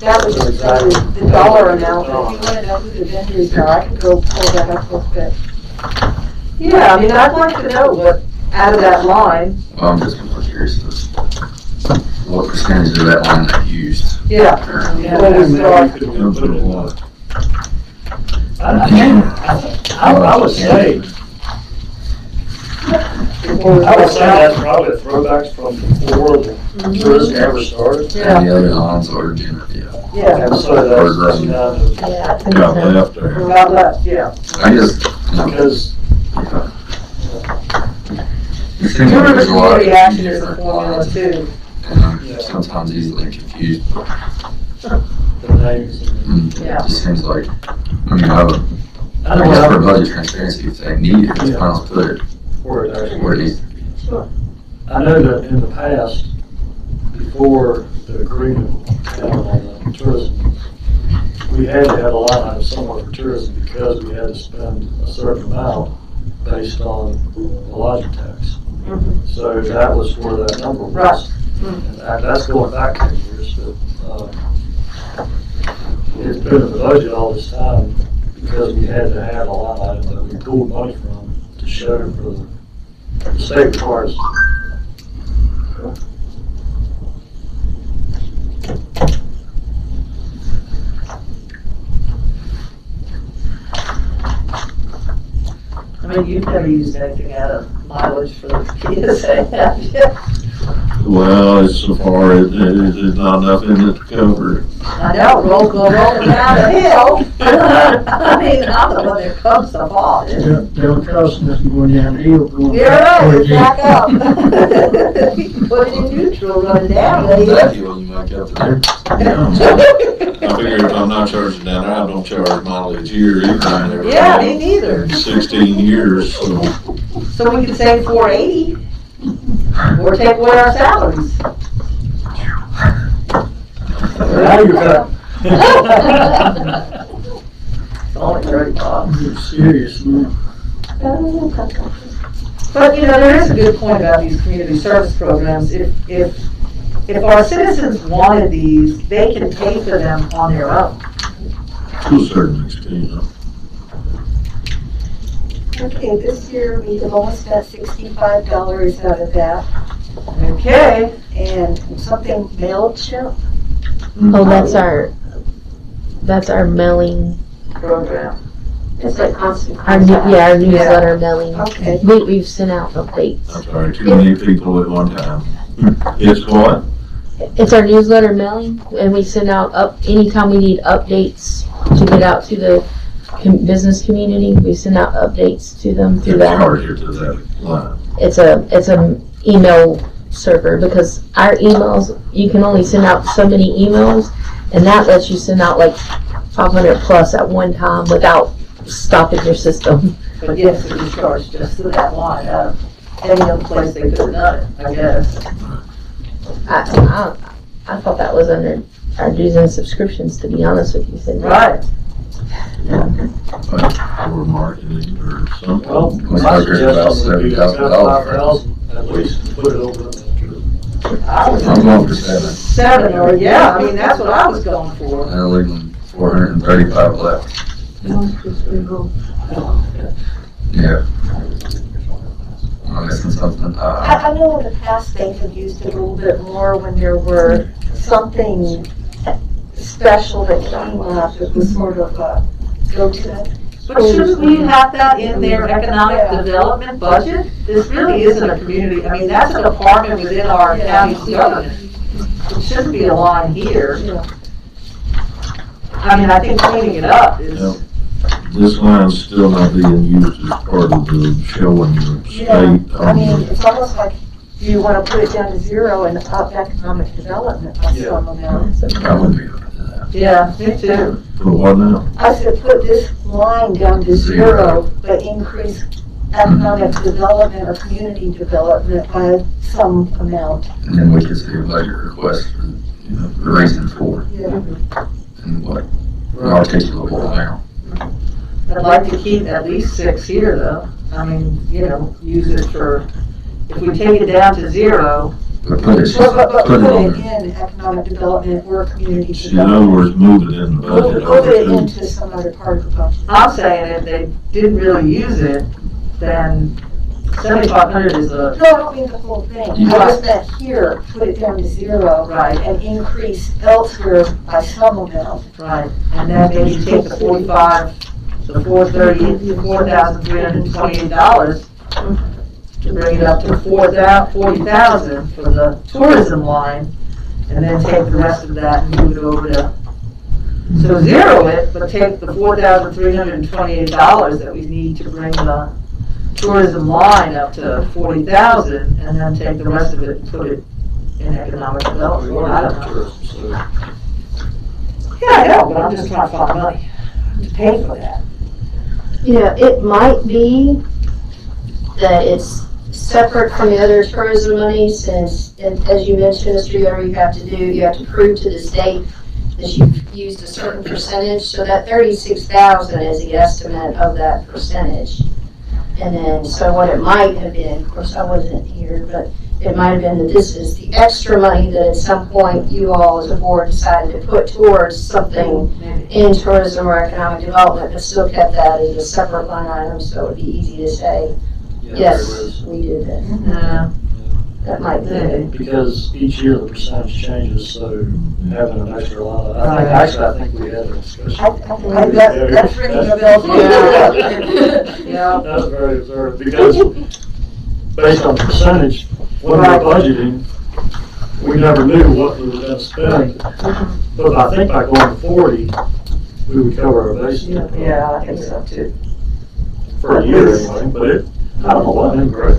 [SPEAKER 5] That was just the dollar amount, but if you want to know who the vendors are, I can go pull that up real quick.
[SPEAKER 2] Yeah, I mean, I'd like to know what, out of that line.
[SPEAKER 6] Well, I'm just curious as to what percentage of that line they used.
[SPEAKER 2] Yeah.
[SPEAKER 6] currently.
[SPEAKER 2] Yeah, we'll start.
[SPEAKER 4] Comes in a lot.
[SPEAKER 8] I would say that's probably a throwbacks from before the tourism ever started.
[SPEAKER 2] Yeah.
[SPEAKER 6] And the other lines are, yeah.
[SPEAKER 2] Yeah.
[SPEAKER 8] And so that's kind of,
[SPEAKER 7] Yeah, I think
[SPEAKER 4] Got
[SPEAKER 7] so.
[SPEAKER 4] left there.
[SPEAKER 2] About left, yeah.
[SPEAKER 6] I just,
[SPEAKER 8] because
[SPEAKER 6] it seems like
[SPEAKER 2] Tourism
[SPEAKER 6] there's a lot of
[SPEAKER 2] community action is a
[SPEAKER 6] different
[SPEAKER 2] formula
[SPEAKER 6] lines,
[SPEAKER 2] too.
[SPEAKER 6] and I'm sometimes easily confused.
[SPEAKER 8] the names.
[SPEAKER 6] It
[SPEAKER 2] Yeah.
[SPEAKER 6] just seems like, I mean, I
[SPEAKER 8] I
[SPEAKER 6] guess for
[SPEAKER 8] don't know
[SPEAKER 6] budget transparency, if they need it, it's fine, let's put it
[SPEAKER 8] where it actually
[SPEAKER 6] where it
[SPEAKER 8] is.
[SPEAKER 6] needs to be.
[SPEAKER 8] I know that in the past, before the agreement came on the tourism, we had to have a line item somewhere for tourism because we had to spend a certain amount based on the lodging tax. So that was where that number was.
[SPEAKER 2] Right.
[SPEAKER 8] And that's going back 10 years, but it's been in the budget all this time because we had to have a line item that we pulled money from to show for the state requires.
[SPEAKER 2] I mean, you've never used anything out of mileage for the PSA, have you?
[SPEAKER 4] Well, it's so far, it's not enough in it to cover it.
[SPEAKER 2] I know, rolling down the hill. I mean, I'm the one that comes to fall.
[SPEAKER 1] They'll cost us going down the hill going.
[SPEAKER 2] You're right, back up.
[SPEAKER 1] up.
[SPEAKER 2] You can put it in neutral, run down the hill.
[SPEAKER 6] Exactly what you might get up there.
[SPEAKER 4] I figure if I'm not charging down there, I don't charge mileage here either.
[SPEAKER 2] Yeah, me neither.
[SPEAKER 4] 16 years, so.
[SPEAKER 2] So we can say 480, or take away our salaries.
[SPEAKER 8] Now you're cut.
[SPEAKER 2] It's only 30 bucks.
[SPEAKER 1] You're serious, man.
[SPEAKER 2] But, you know, there is a good point about these community service programs. If our citizens wanted these, they can pay for them on their own.
[SPEAKER 4] To a certain extent, huh?
[SPEAKER 5] Okay, this year we have almost spent $65 out of that,
[SPEAKER 2] Okay.
[SPEAKER 5] and something MailChimp.
[SPEAKER 9] Oh, that's our mailing,
[SPEAKER 2] Program.
[SPEAKER 7] It's like constant
[SPEAKER 9] our
[SPEAKER 7] contact.
[SPEAKER 9] newsletter mailing.
[SPEAKER 5] Okay.
[SPEAKER 9] We've sent out updates.
[SPEAKER 4] I'm sorry, too many people at one time. It's what?
[SPEAKER 9] It's our newsletter mailing, and we send out anytime we need updates to get out to the business community, we send out updates to them through that.
[SPEAKER 4] Charge it to that line.
[SPEAKER 9] It's a email server, because our emails, you can only send out so many emails, and that lets you send out like 500 plus at one time without stopping your system.
[SPEAKER 2] But yes, it was charged just to that line. Any other place they could have done it, I guess.
[SPEAKER 9] I thought that was under our dues and subscriptions, to be honest with you, Cindy.
[SPEAKER 2] Right.
[SPEAKER 4] Or marketing or something.
[SPEAKER 8] Well,
[SPEAKER 6] We
[SPEAKER 8] my
[SPEAKER 6] figured about
[SPEAKER 8] suggestion would be to spend
[SPEAKER 6] $7,000.
[SPEAKER 8] $5,000 at least to put it over the
[SPEAKER 2] I was
[SPEAKER 6] I'm going for 7.
[SPEAKER 2] 7, or yeah, I mean, that's what I was going for.
[SPEAKER 6] Now leaving 435 left. Yeah. I'm missing something.
[SPEAKER 5] I know in the past they have used it a little bit more when there were something special that came up. It was sort of a go-to.
[SPEAKER 2] But shouldn't we have that in their economic development budget? This really isn't a community, I mean, that's a department within our county's government. It shouldn't be a line here. I mean, I think cleaning it up is,
[SPEAKER 4] Yeah. This line's still not being used as part of the showing the state.
[SPEAKER 5] Yeah, I mean, it's almost like you want to put it down to 0 and up economic development by some amount.
[SPEAKER 6] I wouldn't be able to do that.
[SPEAKER 2] yeah, me too.
[SPEAKER 4] For what now?
[SPEAKER 5] I said, put this line down to 0, but increase economic development or community development by some amount.
[SPEAKER 6] And then we could see a budget request for, the reason for it
[SPEAKER 5] Yeah.
[SPEAKER 6] and what articulable amount.
[SPEAKER 2] I'd like to keep at least 6 here though. I mean, use it for, if we take it down to 0,
[SPEAKER 6] But put it,
[SPEAKER 5] But
[SPEAKER 6] put
[SPEAKER 5] put
[SPEAKER 6] it on
[SPEAKER 5] it
[SPEAKER 6] there.
[SPEAKER 5] in economic development or community
[SPEAKER 4] In other
[SPEAKER 5] development.
[SPEAKER 4] words, move it in the budget.
[SPEAKER 5] Move it
[SPEAKER 4] over to-
[SPEAKER 5] into some other part of the budget.
[SPEAKER 2] I'm saying if they didn't really use it, then 7,500 is a,
[SPEAKER 5] No, I don't mean the whole thing. I just meant here, put it down to 0.
[SPEAKER 2] Right.
[SPEAKER 5] And increase elsewhere by some amount.
[SPEAKER 2] right, and then maybe take the 45, the $4,328 to bring it up to 40,000 for the tourism line, and then take the rest of that and move it over to, so 0 it, but take the $4,328 that we need to bring the tourism line up to 40,000, and then take the rest of it and put it in economic
[SPEAKER 8] We
[SPEAKER 2] development. I
[SPEAKER 8] already
[SPEAKER 2] don't
[SPEAKER 8] have
[SPEAKER 2] know.
[SPEAKER 8] tourism, so.
[SPEAKER 2] Yeah, I know, but I'm just trying to find money to pay for that.
[SPEAKER 9] It might be that it's separate from the other tourism money since, as you mentioned, Mr. Yoder, you have to prove to the state that you've used a certain percentage. So that 36,000 is the estimate of that percentage. And then, so what it might have been, of course I wasn't here, but it might have been that this is the extra money that at some point you all as a board decided to put towards something in tourism or economic development, but still kept that as a separate line item, so it would be easy to say,
[SPEAKER 8] Yeah,
[SPEAKER 9] yes,
[SPEAKER 8] there is.
[SPEAKER 9] we did that.
[SPEAKER 2] Yeah.
[SPEAKER 9] That might be it.
[SPEAKER 8] Because each year the percentage changes, so having an extra line, I think we had a discussion.
[SPEAKER 5] That's ringing a bell.
[SPEAKER 2] Yeah.
[SPEAKER 8] That's very absurd, because based on the percentage, when we were budgeting, we never knew what we were gonna spend. But I think by going to 40, we would cover our bases.
[SPEAKER 2] Yeah, I think so too.
[SPEAKER 8] For a year anyway, but I don't know what, I'm great.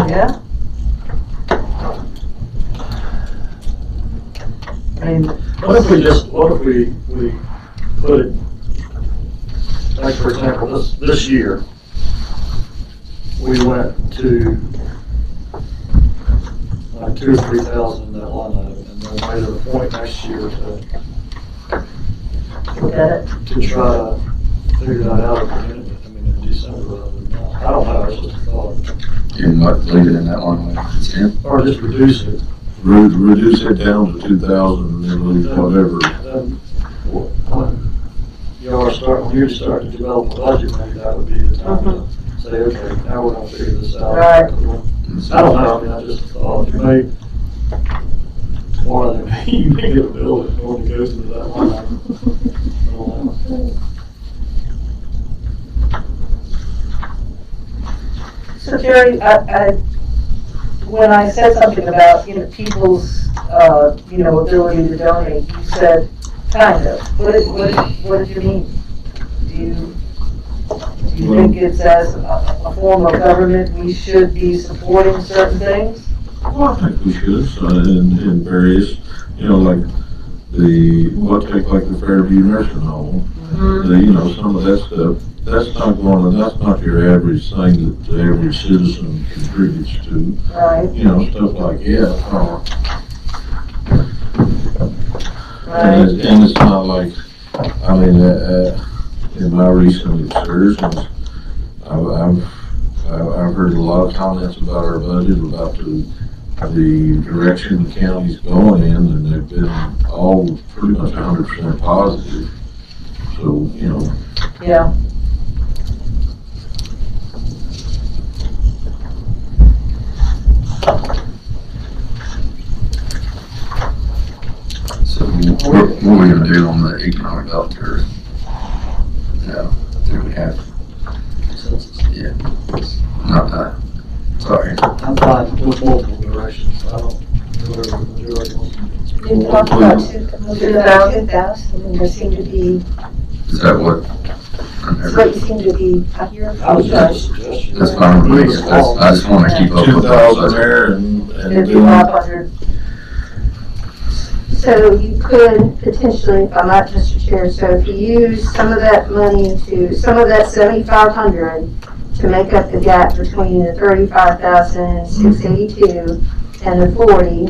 [SPEAKER 2] Yeah. I mean,
[SPEAKER 8] What if we put it, like for example, this year, we went to like 2,000 or 3,000 in that line item, and then made it a point next year to try to figure that out at the beginning, in December rather than now. I don't know, it's just a thought.
[SPEAKER 6] You might leave it in that line like it's in.
[SPEAKER 8] Or just reduce it.
[SPEAKER 4] Reduce it down to 2,000 and then leave whatever.
[SPEAKER 8] Then, when you're starting to develop a budget, maybe that would be the time to say, okay, now we're gonna figure this out.
[SPEAKER 2] Right.
[SPEAKER 8] I don't know, I just thought, you may, more than, you may get a bill that only goes into that line item. I don't know.
[SPEAKER 2] so Jerry, when I said something about, people's, ability to donate, you said, kind of. What did you mean? Do you think it's as a form of government, we should be supporting certain things?
[SPEAKER 4] Well, I think we should, in various, like like the Fairview Nursing Home. Some of that stuff, that's not your average thing that the average citizen contributes to.
[SPEAKER 2] Right.
[SPEAKER 4] Stuff like that.
[SPEAKER 2] Right.
[SPEAKER 4] And it's not like, I mean, in my recent excursions, I've heard a lot of comments about our budget, about the direction the county's going in, and they've been all pretty much 100% positive. So, you know.
[SPEAKER 2] Yeah.
[SPEAKER 6] So what are we gonna do on the economic development tourism? Yeah, do we have, yeah, not that, sorry.
[SPEAKER 8] I'm fine with multiple directions. I don't, whatever the majority wants to do.
[SPEAKER 5] Didn't talk about 2,000, and there seemed to be,
[SPEAKER 6] Is that what?
[SPEAKER 5] that's what you seem to be, I hear.
[SPEAKER 8] I was just a suggestion.
[SPEAKER 6] That's fine with me, I just wanna keep up with
[SPEAKER 4] 2,000
[SPEAKER 6] those.
[SPEAKER 4] there and then
[SPEAKER 2] 5,500.
[SPEAKER 7] So you could potentially, if I might, Mr. Chair, so if you use some of that money some of that 7,500 to make up the gap between the 35,682 and the 40,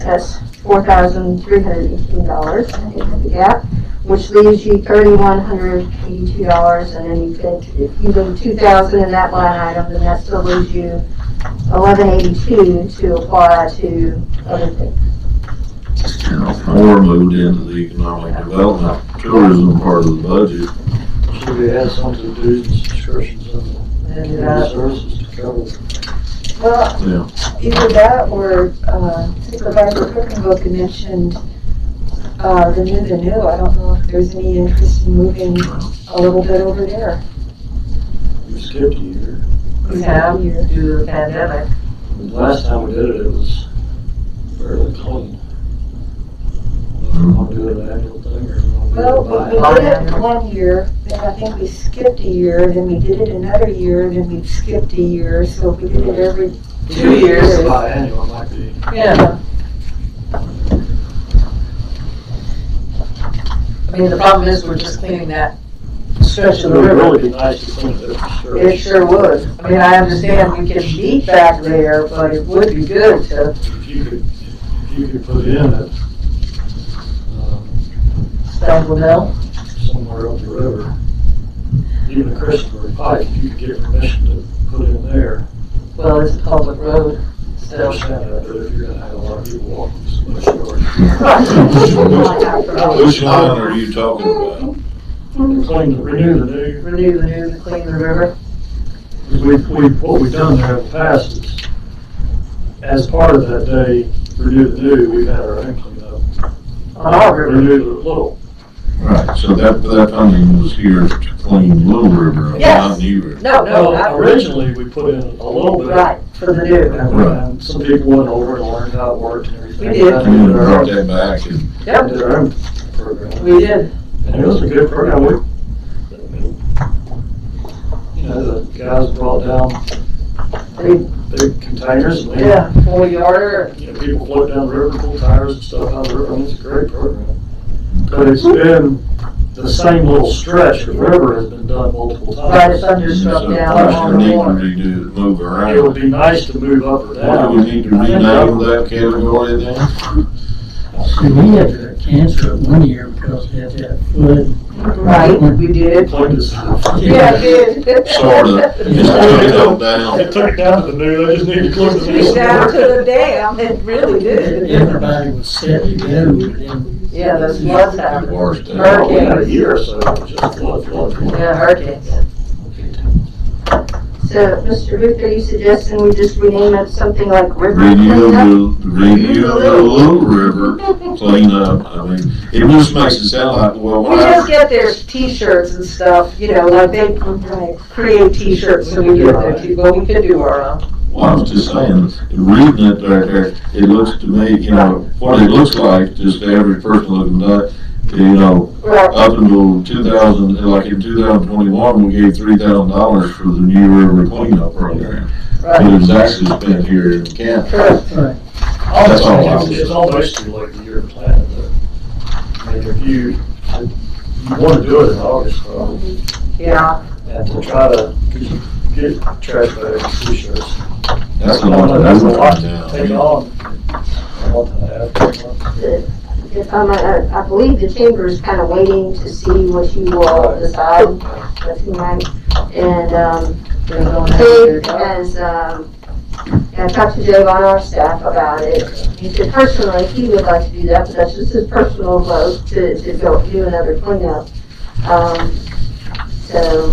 [SPEAKER 7] that's $4,318, I think is the gap, which leaves you $3,182, and then you could, if you leave 2,000 in that line item, then that still leaves you $1,182 to apply to other things.
[SPEAKER 4] more moved into the economic development tourism part of the budget.
[SPEAKER 8] Should we add some to the dues and subscriptions and the services to cover?
[SPEAKER 5] Well,
[SPEAKER 4] Yeah.
[SPEAKER 5] either that or Supervisor Cookenbook mentioned the new. I don't know if there's any interest in moving a little bit over there.
[SPEAKER 8] We skipped a year.
[SPEAKER 2] We have due to the pandemic.
[SPEAKER 8] The last time we did it, it was fairly clean. Do you want to do an annual thing or?
[SPEAKER 5] Well, we did it 1 year, then I think we skipped a year, then we did it another year, then we skipped a year, so if we did it every
[SPEAKER 2] 2 years.
[SPEAKER 8] Biannual might be.
[SPEAKER 2] Yeah. I mean, the problem is we're just cleaning that stretch
[SPEAKER 8] It
[SPEAKER 2] of the
[SPEAKER 8] would
[SPEAKER 2] river.
[SPEAKER 8] really be nice to clean it up for sure.
[SPEAKER 2] It sure would. I mean, I understand we can beat back there, but it would be good to,
[SPEAKER 8] If you could put in it,
[SPEAKER 2] Stumble Mill.
[SPEAKER 8] somewhere up the river, even a Christopher Pike, if you could get permission to put in there.
[SPEAKER 2] Well, it's a public road
[SPEAKER 8] I
[SPEAKER 2] still.
[SPEAKER 8] understand that, but if you're gonna have a lot of people walking, it's much shorter.
[SPEAKER 4] Which line are you talking about?
[SPEAKER 8] Renew the new.
[SPEAKER 2] Renew the new, clean the river.
[SPEAKER 8] What we've done there in the past is, as part of that day, renew the new, we've had our own cleanup.
[SPEAKER 2] On our river.
[SPEAKER 8] Renew the little.
[SPEAKER 4] Right, so that funding was here to clean Little River,
[SPEAKER 2] Yes.
[SPEAKER 4] not New River.
[SPEAKER 2] No,
[SPEAKER 8] Well,
[SPEAKER 2] not
[SPEAKER 8] originally, we put in a little bit.
[SPEAKER 2] Right, for the new.
[SPEAKER 8] And some people went over and learned how it worked and everything.
[SPEAKER 2] We did.
[SPEAKER 4] And then brought that back and
[SPEAKER 2] Yep,
[SPEAKER 8] Did our own program.
[SPEAKER 2] we did.
[SPEAKER 8] And it was a good program. You know, the guys brought down big containers and
[SPEAKER 2] Yeah, 4 yarder.
[SPEAKER 8] you know, people float down the river, pull tires and stuff out of the river. I mean, it's a great program. But it's been the same little stretch of river has been done multiple times.
[SPEAKER 2] Right, it's under
[SPEAKER 4] so
[SPEAKER 2] struck
[SPEAKER 4] first
[SPEAKER 2] down
[SPEAKER 4] we
[SPEAKER 2] on the
[SPEAKER 4] need to
[SPEAKER 2] water.
[SPEAKER 4] redo, move
[SPEAKER 8] It would
[SPEAKER 4] around.
[SPEAKER 8] be nice to move up or
[SPEAKER 4] What do
[SPEAKER 8] down.
[SPEAKER 4] we need to rename that category then?
[SPEAKER 1] See, we had to cancel it 1 year because we had that flood.
[SPEAKER 2] Right, we did.
[SPEAKER 8] Cleaned it up.
[SPEAKER 2] Yeah, we did.
[SPEAKER 4] Sorta, just took it all down.
[SPEAKER 8] It took it down to the new, they just need to clean the new.
[SPEAKER 2] Down to the dam, it really did.
[SPEAKER 1] Everybody was set to go, but then
[SPEAKER 2] Yeah, those floods happened.
[SPEAKER 4] Washed out.
[SPEAKER 8] Oh, we had a
[SPEAKER 2] Hurricanes.
[SPEAKER 8] year or so, it was just flood.
[SPEAKER 2] Yeah, hurricanes.
[SPEAKER 7] So, Mr. Booth, are you suggesting we just rename it something like river
[SPEAKER 4] Renew
[SPEAKER 7] cleanup?
[SPEAKER 4] the Little River cleanup. I mean, it just makes it sound like, well,
[SPEAKER 2] We just get their t-shirts and stuff, you know, like they create t-shirts so we get their but we could do our own.
[SPEAKER 4] well, I was just saying, reading it right there, it looks to me, you know, what it looks like, just the average person looking at it, you know,
[SPEAKER 2] Right.
[SPEAKER 4] up until 2000, like in 2021, we gave $3,000 for the New River cleanup program. But it was actually spent here in Canton.
[SPEAKER 2] Correct.
[SPEAKER 1] right.
[SPEAKER 4] That's all I was
[SPEAKER 8] It's all basically like the year plan. I mean, if you want to do it in August, probably,
[SPEAKER 2] Yeah,
[SPEAKER 8] and to try to get trash bags and t-shirts.
[SPEAKER 4] That's a lot to
[SPEAKER 8] That's a
[SPEAKER 4] do
[SPEAKER 8] lot
[SPEAKER 4] right
[SPEAKER 8] to
[SPEAKER 4] now.
[SPEAKER 8] take on. A month and a half, 2 months.
[SPEAKER 7] if I believe the chamber is kind of waiting to see what you all decide, that's right. And, Dave has, I talked to Dave on our staff about it. He said personally, he would like to do that, but that's just his personal vote to go do another cleanup.
[SPEAKER 8] So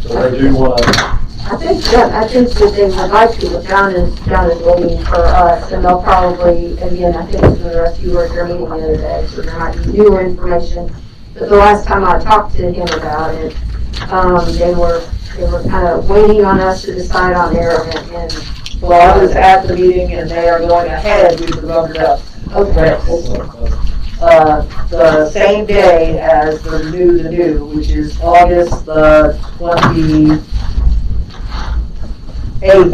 [SPEAKER 8] they do want to.
[SPEAKER 7] I think that they would like to, but John is waiting for us, and they'll probably, again, I think it's the rest of you were at their meeting the other day, so there might be newer information. But the last time I talked to him about it, they were kind of waiting on us to decide on their and
[SPEAKER 2] Well, I was at the meeting and they are going ahead with the rubber duck.
[SPEAKER 7] okay.
[SPEAKER 2] The same day as the new, which is August the 28th,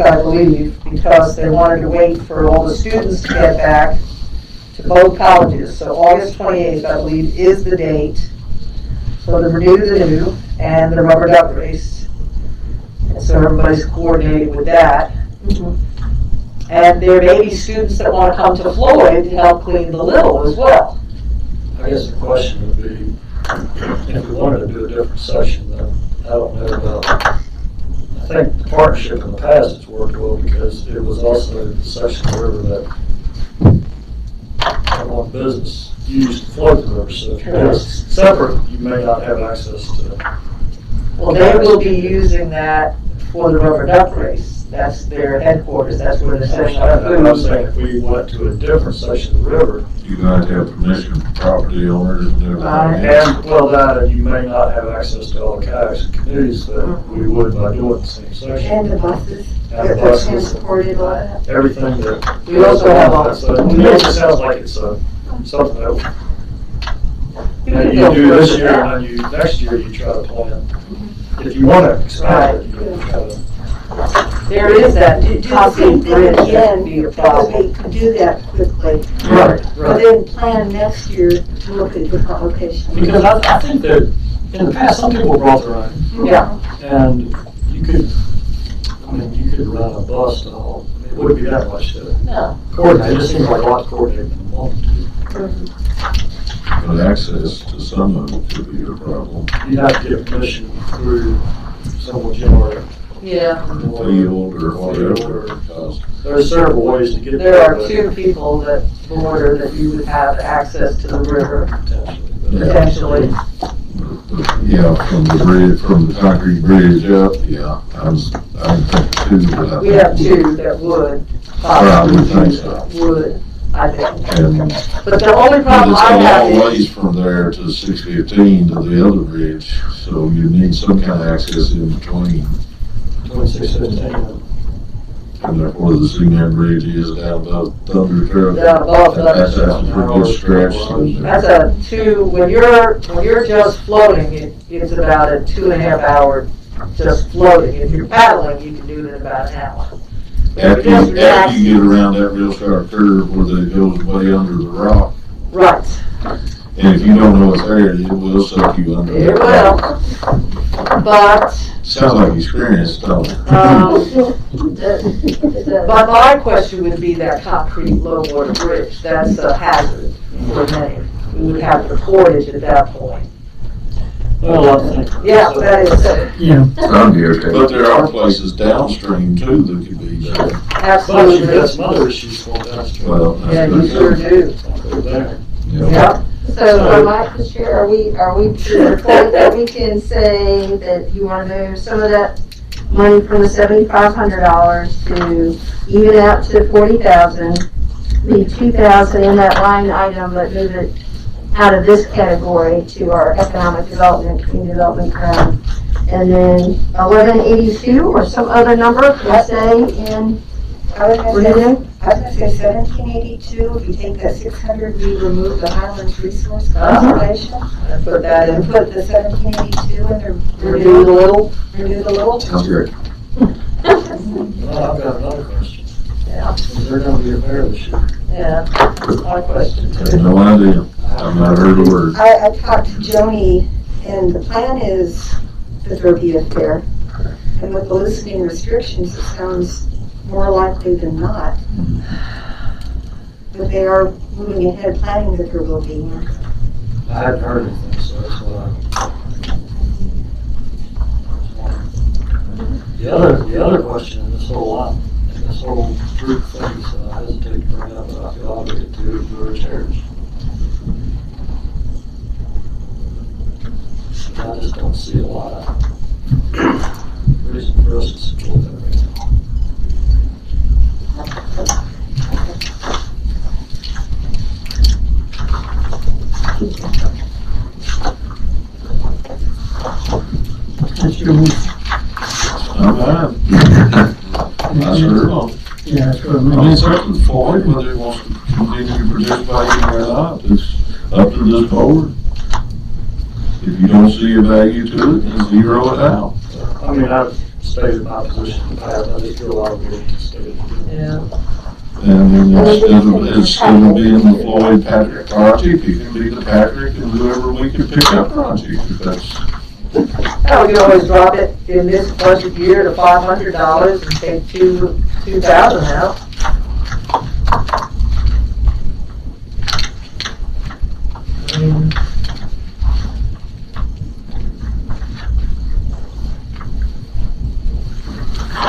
[SPEAKER 2] I believe, because they wanted to wait for all the students to get back to both colleges. So August 28th, I believe, is the date for the new and the rubber duck race. And so everybody's coordinating with that. And there may be students that want to come to Floyd to help clean the Little as well.
[SPEAKER 8] I guess the question would be, if we wanted to do a different session, then I don't know about, I think the partnership in the past has worked well because it was also the section of the river that one business used to float the river. So if you do it separate, you may not have access to it.
[SPEAKER 2] Well, they will be using that for the rubber duck race. That's their headquarters, that's where they're setting up
[SPEAKER 8] I'm
[SPEAKER 2] food.
[SPEAKER 8] saying if we went to a different section of the river,
[SPEAKER 4] You gotta have permission from property owners and everything.
[SPEAKER 8] and well, that you may not have access to all the kayaks and canoes that we would by doing the same section.
[SPEAKER 5] And the buses,
[SPEAKER 8] And the
[SPEAKER 5] that
[SPEAKER 8] buses,
[SPEAKER 5] transported all that.
[SPEAKER 8] everything that.
[SPEAKER 2] We also have all.
[SPEAKER 8] So to me, it just sounds like it's something that
[SPEAKER 2] You
[SPEAKER 8] that
[SPEAKER 2] can
[SPEAKER 8] you
[SPEAKER 2] go
[SPEAKER 8] do this
[SPEAKER 2] further
[SPEAKER 8] year
[SPEAKER 2] down.
[SPEAKER 8] and then next year you try to plan. If you want to expand it, you can try to.
[SPEAKER 2] There is that
[SPEAKER 5] Do the
[SPEAKER 2] concrete
[SPEAKER 5] same thing
[SPEAKER 2] bridge that
[SPEAKER 5] again,
[SPEAKER 2] would be a
[SPEAKER 5] because
[SPEAKER 2] problem.
[SPEAKER 5] we could do that quickly.
[SPEAKER 8] Right,
[SPEAKER 5] But then plan next year to look at different locations.
[SPEAKER 8] Because I think that in the past, some people brought their own.
[SPEAKER 2] Yeah.
[SPEAKER 8] And you could run a bus to haul. It wouldn't be that much to
[SPEAKER 2] No.
[SPEAKER 8] coordinate. It just seems like a lot to coordinate in a multitude.
[SPEAKER 4] But access to some of it could be a problem.
[SPEAKER 8] You'd have to get permission through someone generator.
[SPEAKER 2] Yeah.
[SPEAKER 4] Field or whatever, because
[SPEAKER 8] There's several ways to get
[SPEAKER 2] There are
[SPEAKER 8] but
[SPEAKER 2] two people that border that you would have access to the river,
[SPEAKER 8] potentially.
[SPEAKER 2] potentially.
[SPEAKER 4] yeah, from the bridge, from the concrete bridge up, yeah, I don't think two, but I
[SPEAKER 2] We have
[SPEAKER 4] think.
[SPEAKER 2] two that would,
[SPEAKER 4] I would think so.
[SPEAKER 2] would, I think.
[SPEAKER 4] And
[SPEAKER 2] But the only
[SPEAKER 4] but
[SPEAKER 2] problem
[SPEAKER 4] it's
[SPEAKER 2] I
[SPEAKER 4] a
[SPEAKER 2] have
[SPEAKER 4] long
[SPEAKER 2] is,
[SPEAKER 4] ways from there to 615 to the other bridge, so you need some kind of access in between.
[SPEAKER 8] 2615.
[SPEAKER 4] And therefore the cement bridge is down above Thunder Trail.
[SPEAKER 2] Down above Thunder
[SPEAKER 4] That's a pretty good stretch. so
[SPEAKER 2] that's a two, when you're just floating, it's about a 2.5 hour just floating. If you're paddling, you can do it in about an hour.
[SPEAKER 4] After you get around that real sharp curve where it goes way under the rock,
[SPEAKER 2] Right,
[SPEAKER 4] and if you don't know it's there, it will suck you under.
[SPEAKER 2] it
[SPEAKER 4] that
[SPEAKER 2] will,
[SPEAKER 4] rock.
[SPEAKER 2] but,
[SPEAKER 4] Sounds like experience, don't it?
[SPEAKER 2] but my question would be that concrete low water bridge, that's a hazard for many. We would have the portage at that point.
[SPEAKER 8] Well, I think.
[SPEAKER 2] Yeah, that is,
[SPEAKER 1] Yeah,
[SPEAKER 6] I'd be okay.
[SPEAKER 4] But there are places downstream too that could be better.
[SPEAKER 8] But you've got
[SPEAKER 2] absolutely.
[SPEAKER 8] some other issues going downstream.
[SPEAKER 4] Well,
[SPEAKER 2] Yeah,
[SPEAKER 4] that's
[SPEAKER 2] you sure
[SPEAKER 4] good.
[SPEAKER 2] do.
[SPEAKER 8] There.
[SPEAKER 2] Yeah,
[SPEAKER 7] So, Mike, Chair, are we to the point that we can say that you want to move some of that money from the $7,500 to even out to $40,000, leave $2,000 in that line item, but move it out of this category to our economic development, community development fund, and then 1182 or some other number, let's say in
[SPEAKER 5] I was gonna
[SPEAKER 7] revenue?
[SPEAKER 5] say 1782, if you take that 600, we remove the Highlands Resource Conservation,
[SPEAKER 2] and put that
[SPEAKER 5] and
[SPEAKER 2] in,
[SPEAKER 5] put the 1782 in the
[SPEAKER 2] redo the little.
[SPEAKER 5] renew the little.
[SPEAKER 6] Sounds great.
[SPEAKER 8] Well, I've got another question.
[SPEAKER 2] Yeah.
[SPEAKER 8] Is there gonna be a fair this year?
[SPEAKER 2] Yeah, that's my question
[SPEAKER 4] I have
[SPEAKER 2] too.
[SPEAKER 4] no idea. I've not heard a word.
[SPEAKER 5] I talked to Joni, and the plan is that there'll be a fair. And with the loosening restrictions, it sounds more likely than not. but they are moving ahead, planning that there will be one.
[SPEAKER 8] I hadn't heard anything, so that's what the other question in this whole lot, in this whole group thing, so I hesitate to bring it up, but I feel obligated to, is Brewer Church. I just don't see a lot of reason for us to support that right now.
[SPEAKER 1] That's your wish.
[SPEAKER 4] Not bad. That's her.
[SPEAKER 1] Yeah, that's what I
[SPEAKER 4] I mean,
[SPEAKER 1] mean.
[SPEAKER 4] it's up to Floyd whether he wants to continue participating or not. It's up to this board. If you don't see a value to it, then zero it out.
[SPEAKER 8] I mean, I've stated my position in the past, I just feel obligated to state it.
[SPEAKER 2] Yeah.
[SPEAKER 4] And then instead of being the Floyd Patrick project, he can be the Patrick and whoever we can pick up project, if that's.
[SPEAKER 2] Oh, we can always drop it in this budget year to $500 and take $2,000 out. I mean,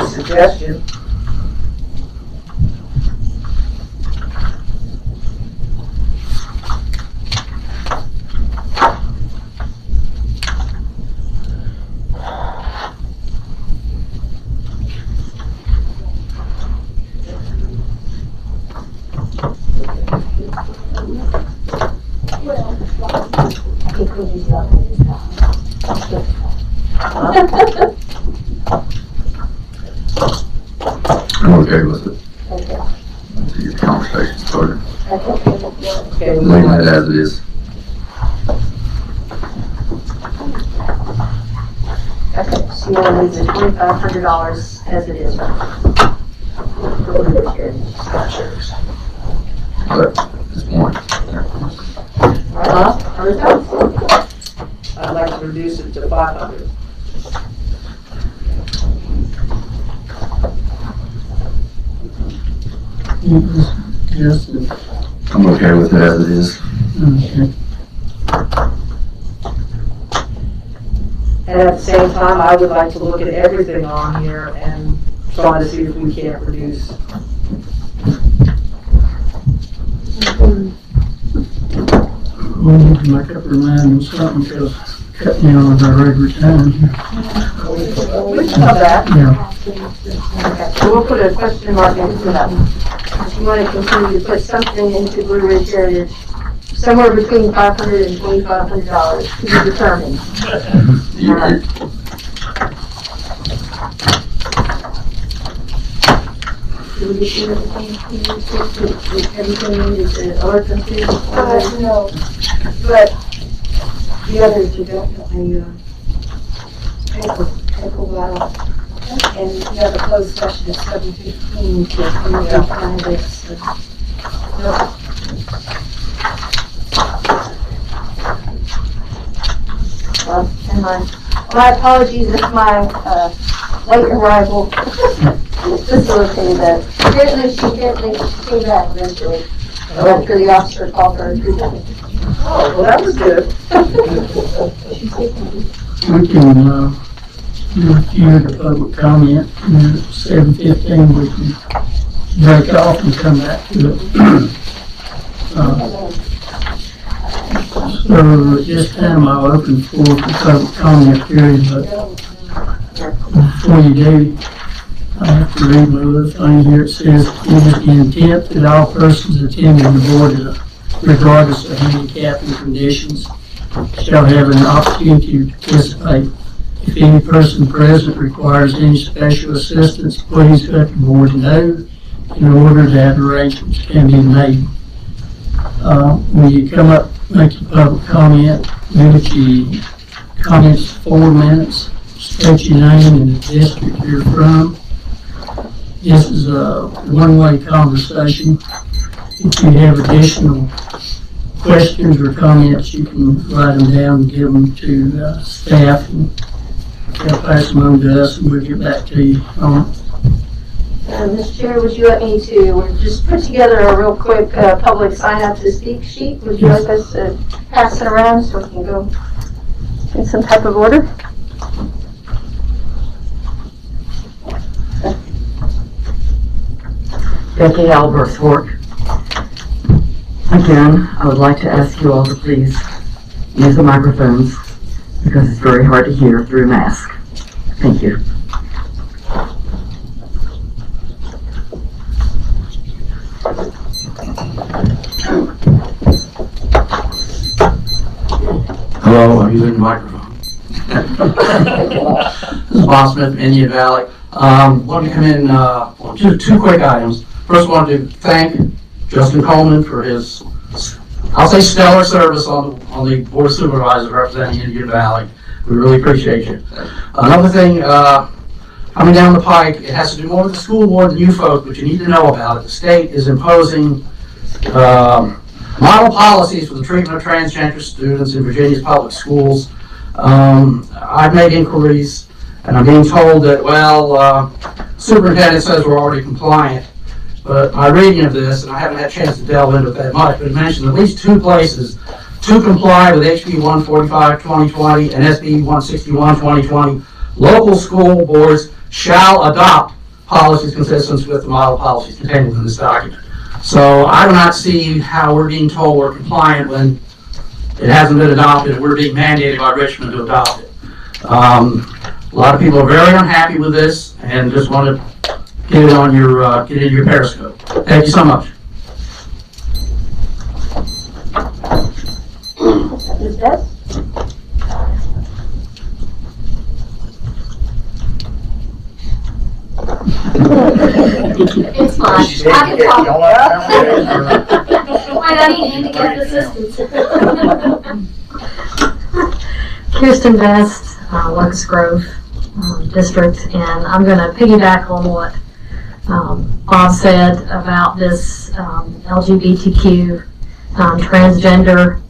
[SPEAKER 2] suggestion.
[SPEAKER 6] I'm okay with it. Until your conversation started.
[SPEAKER 2] Okay, we
[SPEAKER 6] Leave
[SPEAKER 2] want
[SPEAKER 6] it as it is.
[SPEAKER 7] Okay, so you want to leave the $2,500 as it is right now.
[SPEAKER 6] But at this point,
[SPEAKER 2] I'd like to reduce it to 500.
[SPEAKER 1] Yes,
[SPEAKER 6] I'm okay with it as it is.
[SPEAKER 1] okay.
[SPEAKER 2] And at the same time, I would like to look at everything on here and try to see if we can't reduce.
[SPEAKER 1] We need to make up our mind on something, because cut me on our regular time.
[SPEAKER 2] We can come back.
[SPEAKER 1] Yeah,
[SPEAKER 7] Okay, so we'll put a question mark into that one. If you want to continue to put something into Blue Ridge Heritage, somewhere between $500 and $2,500 to be determined.
[SPEAKER 6] You-
[SPEAKER 7] Did we get everything needed to alert them to?
[SPEAKER 5] No, but the others are definitely, take a while. And you have a closed session at 7:15 to interview candidates. So.
[SPEAKER 7] And my apologies if my late arrival facilitated that. Apparently she came back eventually. After the officer called her.
[SPEAKER 2] Oh, well, that was good.
[SPEAKER 1] we can, do a few of the public comment, and then at 7:15 we can break off and come back to it. So at this time I'll open the floor for public comment period, but before you do, I have to read my little thing here. It says, "It is the intent that all persons attending the board, regardless of handicap and conditions, shall have an opportunity to participate. If any person present requires any special assistance, please let the board know in order that arrangements can be made." When you come up, make your public comment, limit your comments to 4 minutes, state your name and the district you're from. This is a one-way conversation. If you have additional questions or comments, you can write them down and give them to staff, and they'll pass them on to us, and we'll get back to you on it.
[SPEAKER 7] Mr. Chair, would you like me to just put together a real quick public sign up to speak sheet? Would you like us to pass it around so we can go in some type of order?
[SPEAKER 10] Becky Albersworth. Again, I would like to ask you all to please use the microphones because it's very hard to hear through a mask. Thank you.
[SPEAKER 11] Hello, I'm using the microphone. This is Bob Smith from Indian Valley. Wanted to come in on two quick items. First, wanted to thank Justin Coleman for his, I'll say, stellar service on the Board of Supervisors representing Indian Valley. We really appreciate you. Another thing, coming down the pike, it has to do more with the school board than you folks, but you need to know about it. The state is imposing model policies for the treatment of transgender students in Virginia's public schools. I've made inquiries, and I'm being told that, well, superintendent says we're already compliant. But my reading of this, and I haven't had a chance to delve into it that much, but it mentions at least 2 places to comply with HB 145/2020 and SB 161/2020. Local school boards shall adopt policies consistent with the model policies contained within this document. So I do not see how we're being told we're compliant when it hasn't been adopted and we're being mandated by Richmond to adopt it. A lot of people are very unhappy with this and just want to get it on your get it in your Periscope. Thank you so much.
[SPEAKER 7] Ms. Beth?
[SPEAKER 12] It's fine. I can talk. Wait, I need handicapped assistance.
[SPEAKER 9] Kirsten Best, Locust Grove District, and I'm going to piggyback on what Bob said about this LGBTQ transgender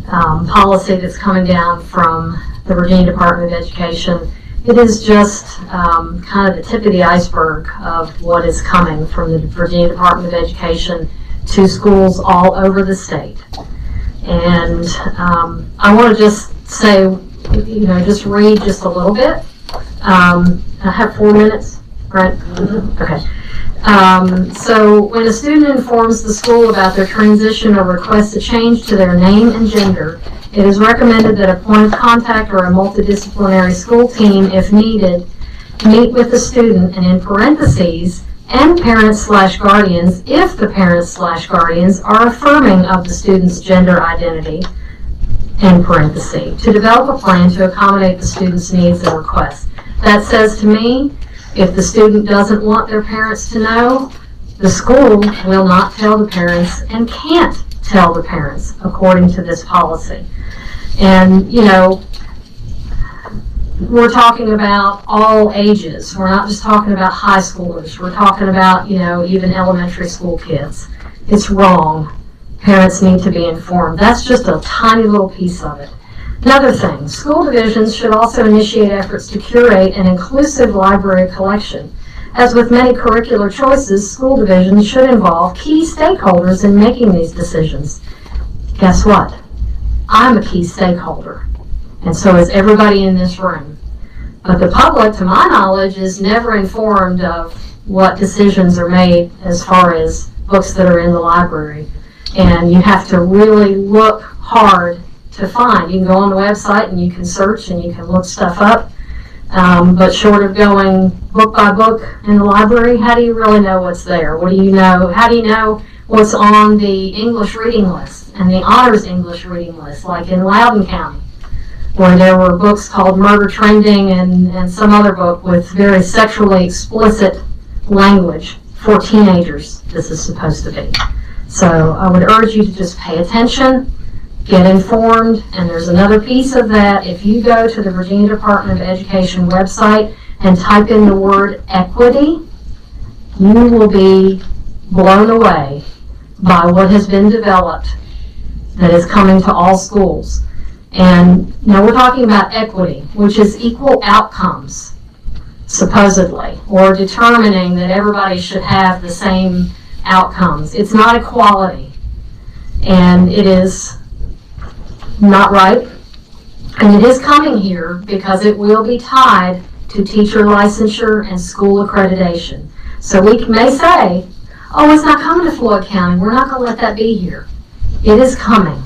[SPEAKER 9] policy that's coming down from the Virginia Department of Education. It is just kind of the tip of the iceberg of what is coming from the Virginia Department of Education to schools all over the state. And I want to just say, just read just a little bit. I have 4 minutes, right? Okay. So when a student informs the school about their transition or requests a change to their name and gender, it is recommended that a point of contact or a multidisciplinary school team, if needed, meet with the student, and in parentheses, and parents/guardians if the parents/guardians are affirming of the student's gender identity, in parentheses, to develop a plan to accommodate the student's needs and requests. That says to me, if the student doesn't want their parents to know, the school will not tell the parents and can't tell the parents according to this policy. And, we're talking about all ages. We're not just talking about high schoolers. We're talking about, even elementary school kids. It's wrong. Parents need to be informed. That's just a tiny little piece of it. Another thing, school divisions should also initiate efforts to curate an inclusive library collection. As with many curricular choices, school divisions should involve key stakeholders in making these decisions. Guess what? I'm a key stakeholder, and so is everybody in this room. But the public, to my knowledge, is never informed of what decisions are made as far as books that are in the library. And you have to really look hard to find. You can go on the website and you can search and you can look stuff up. But short of going book by book in the library, how do you really know what's there? What do you know? How do you know what's on the English reading list and the honors English reading list, like in Loudoun County, where there were books called Murder Trending and some other book with very sexually explicit language for teenagers, this is supposed to be. So I would urge you to just pay attention, get informed, and there's another piece of that. If you go to the Virginia Department of Education website and type in the word equity, you will be blown away by what has been developed that is coming to all schools. And now we're talking about equity, which is equal outcomes.
[SPEAKER 13] supposedly, or determining that everybody should have the same outcomes. It's not equality, and it is not right, and it is coming here because it will be tied to teacher licensure and school accreditation. So we may say, oh, it's not coming to Floyd County, we're not going to let that be here. It is coming.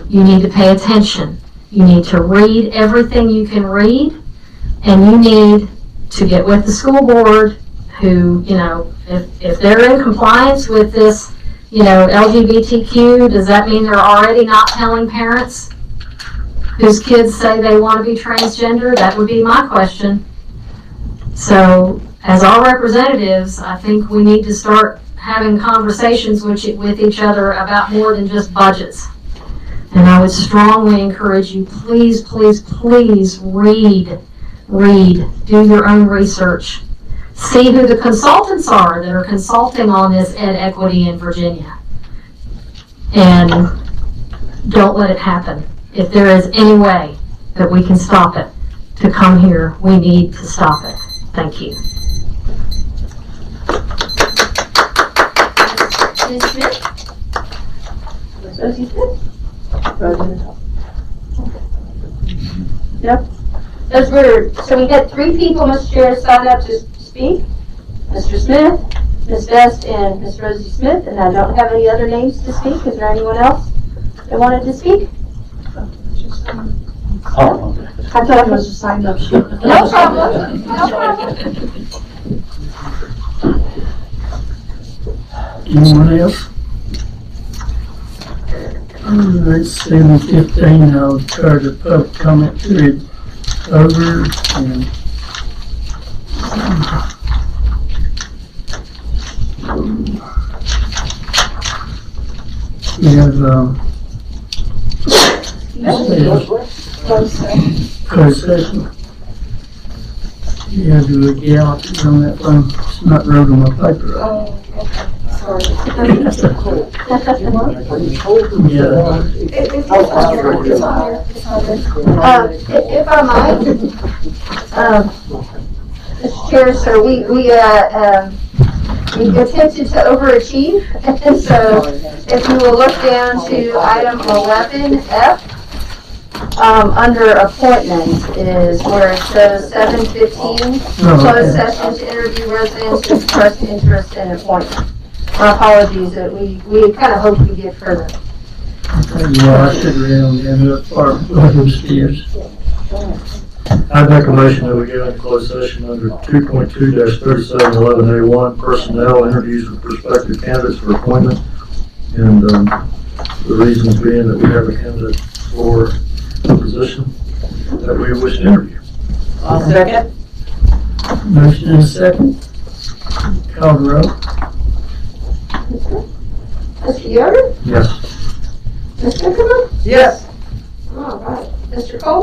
[SPEAKER 13] You need to pay attention. You need to read everything you can read, and you need to get with the school board who, if they're in compliance with this, LGBTQ, does that mean they're already not telling parents whose kids say they want to be transgender? That would be my question. So, as our representatives, I think we need to start having conversations with each other about more than just budgets. And I would strongly encourage you, please, please, please read, do your own research. See who the consultants are that are consulting on this ed equity in Virginia. And don't let it happen. If there is any way that we can stop it to come here, we need to stop it. Thank you.
[SPEAKER 7] Ms. Smith? Ms. Rosie Smith? Yep. So we had 3 people, Mr. Chair, signed up to speak. Mr. Smith, Ms. Best, and Ms. Rosie Smith, and I don't have any other names to speak. Is there anyone else that wanted to speak?
[SPEAKER 8] Oh, okay.
[SPEAKER 7] I thought I was just signed up. No problem. No problem.
[SPEAKER 1] Anyone else? Alright, 7:15, I'll declare the public comment period over, and we have, closed session. You have to legalities on that one. It's not wrote on my paper.
[SPEAKER 5] Oh, okay, sorry.
[SPEAKER 1] Yeah.
[SPEAKER 5] It's on there.
[SPEAKER 7] If I might, Mr. Chair, so we attempted to overachieve, and so if you will look down to item 11F, under appointments is where it says 7:15, closed session to interview residents who expressed interest in appointment. My apologies that we kind of hoped we'd get further.
[SPEAKER 1] Yeah, I should have read them up part of those stairs.
[SPEAKER 3] I'd make a motion that we go into closed session under 2.2-3711A1, personnel interviews with prospective candidates for appointment. And the reasons being that we have a candidate for the position that we wish to interview.
[SPEAKER 2] I'll second.
[SPEAKER 1] Motion and a second. Call the roll.
[SPEAKER 7] Mr. Yoder?
[SPEAKER 3] Yes.
[SPEAKER 7] Mr. Cooper?
[SPEAKER 2] Yes.
[SPEAKER 7] All right. Mr. Coleman?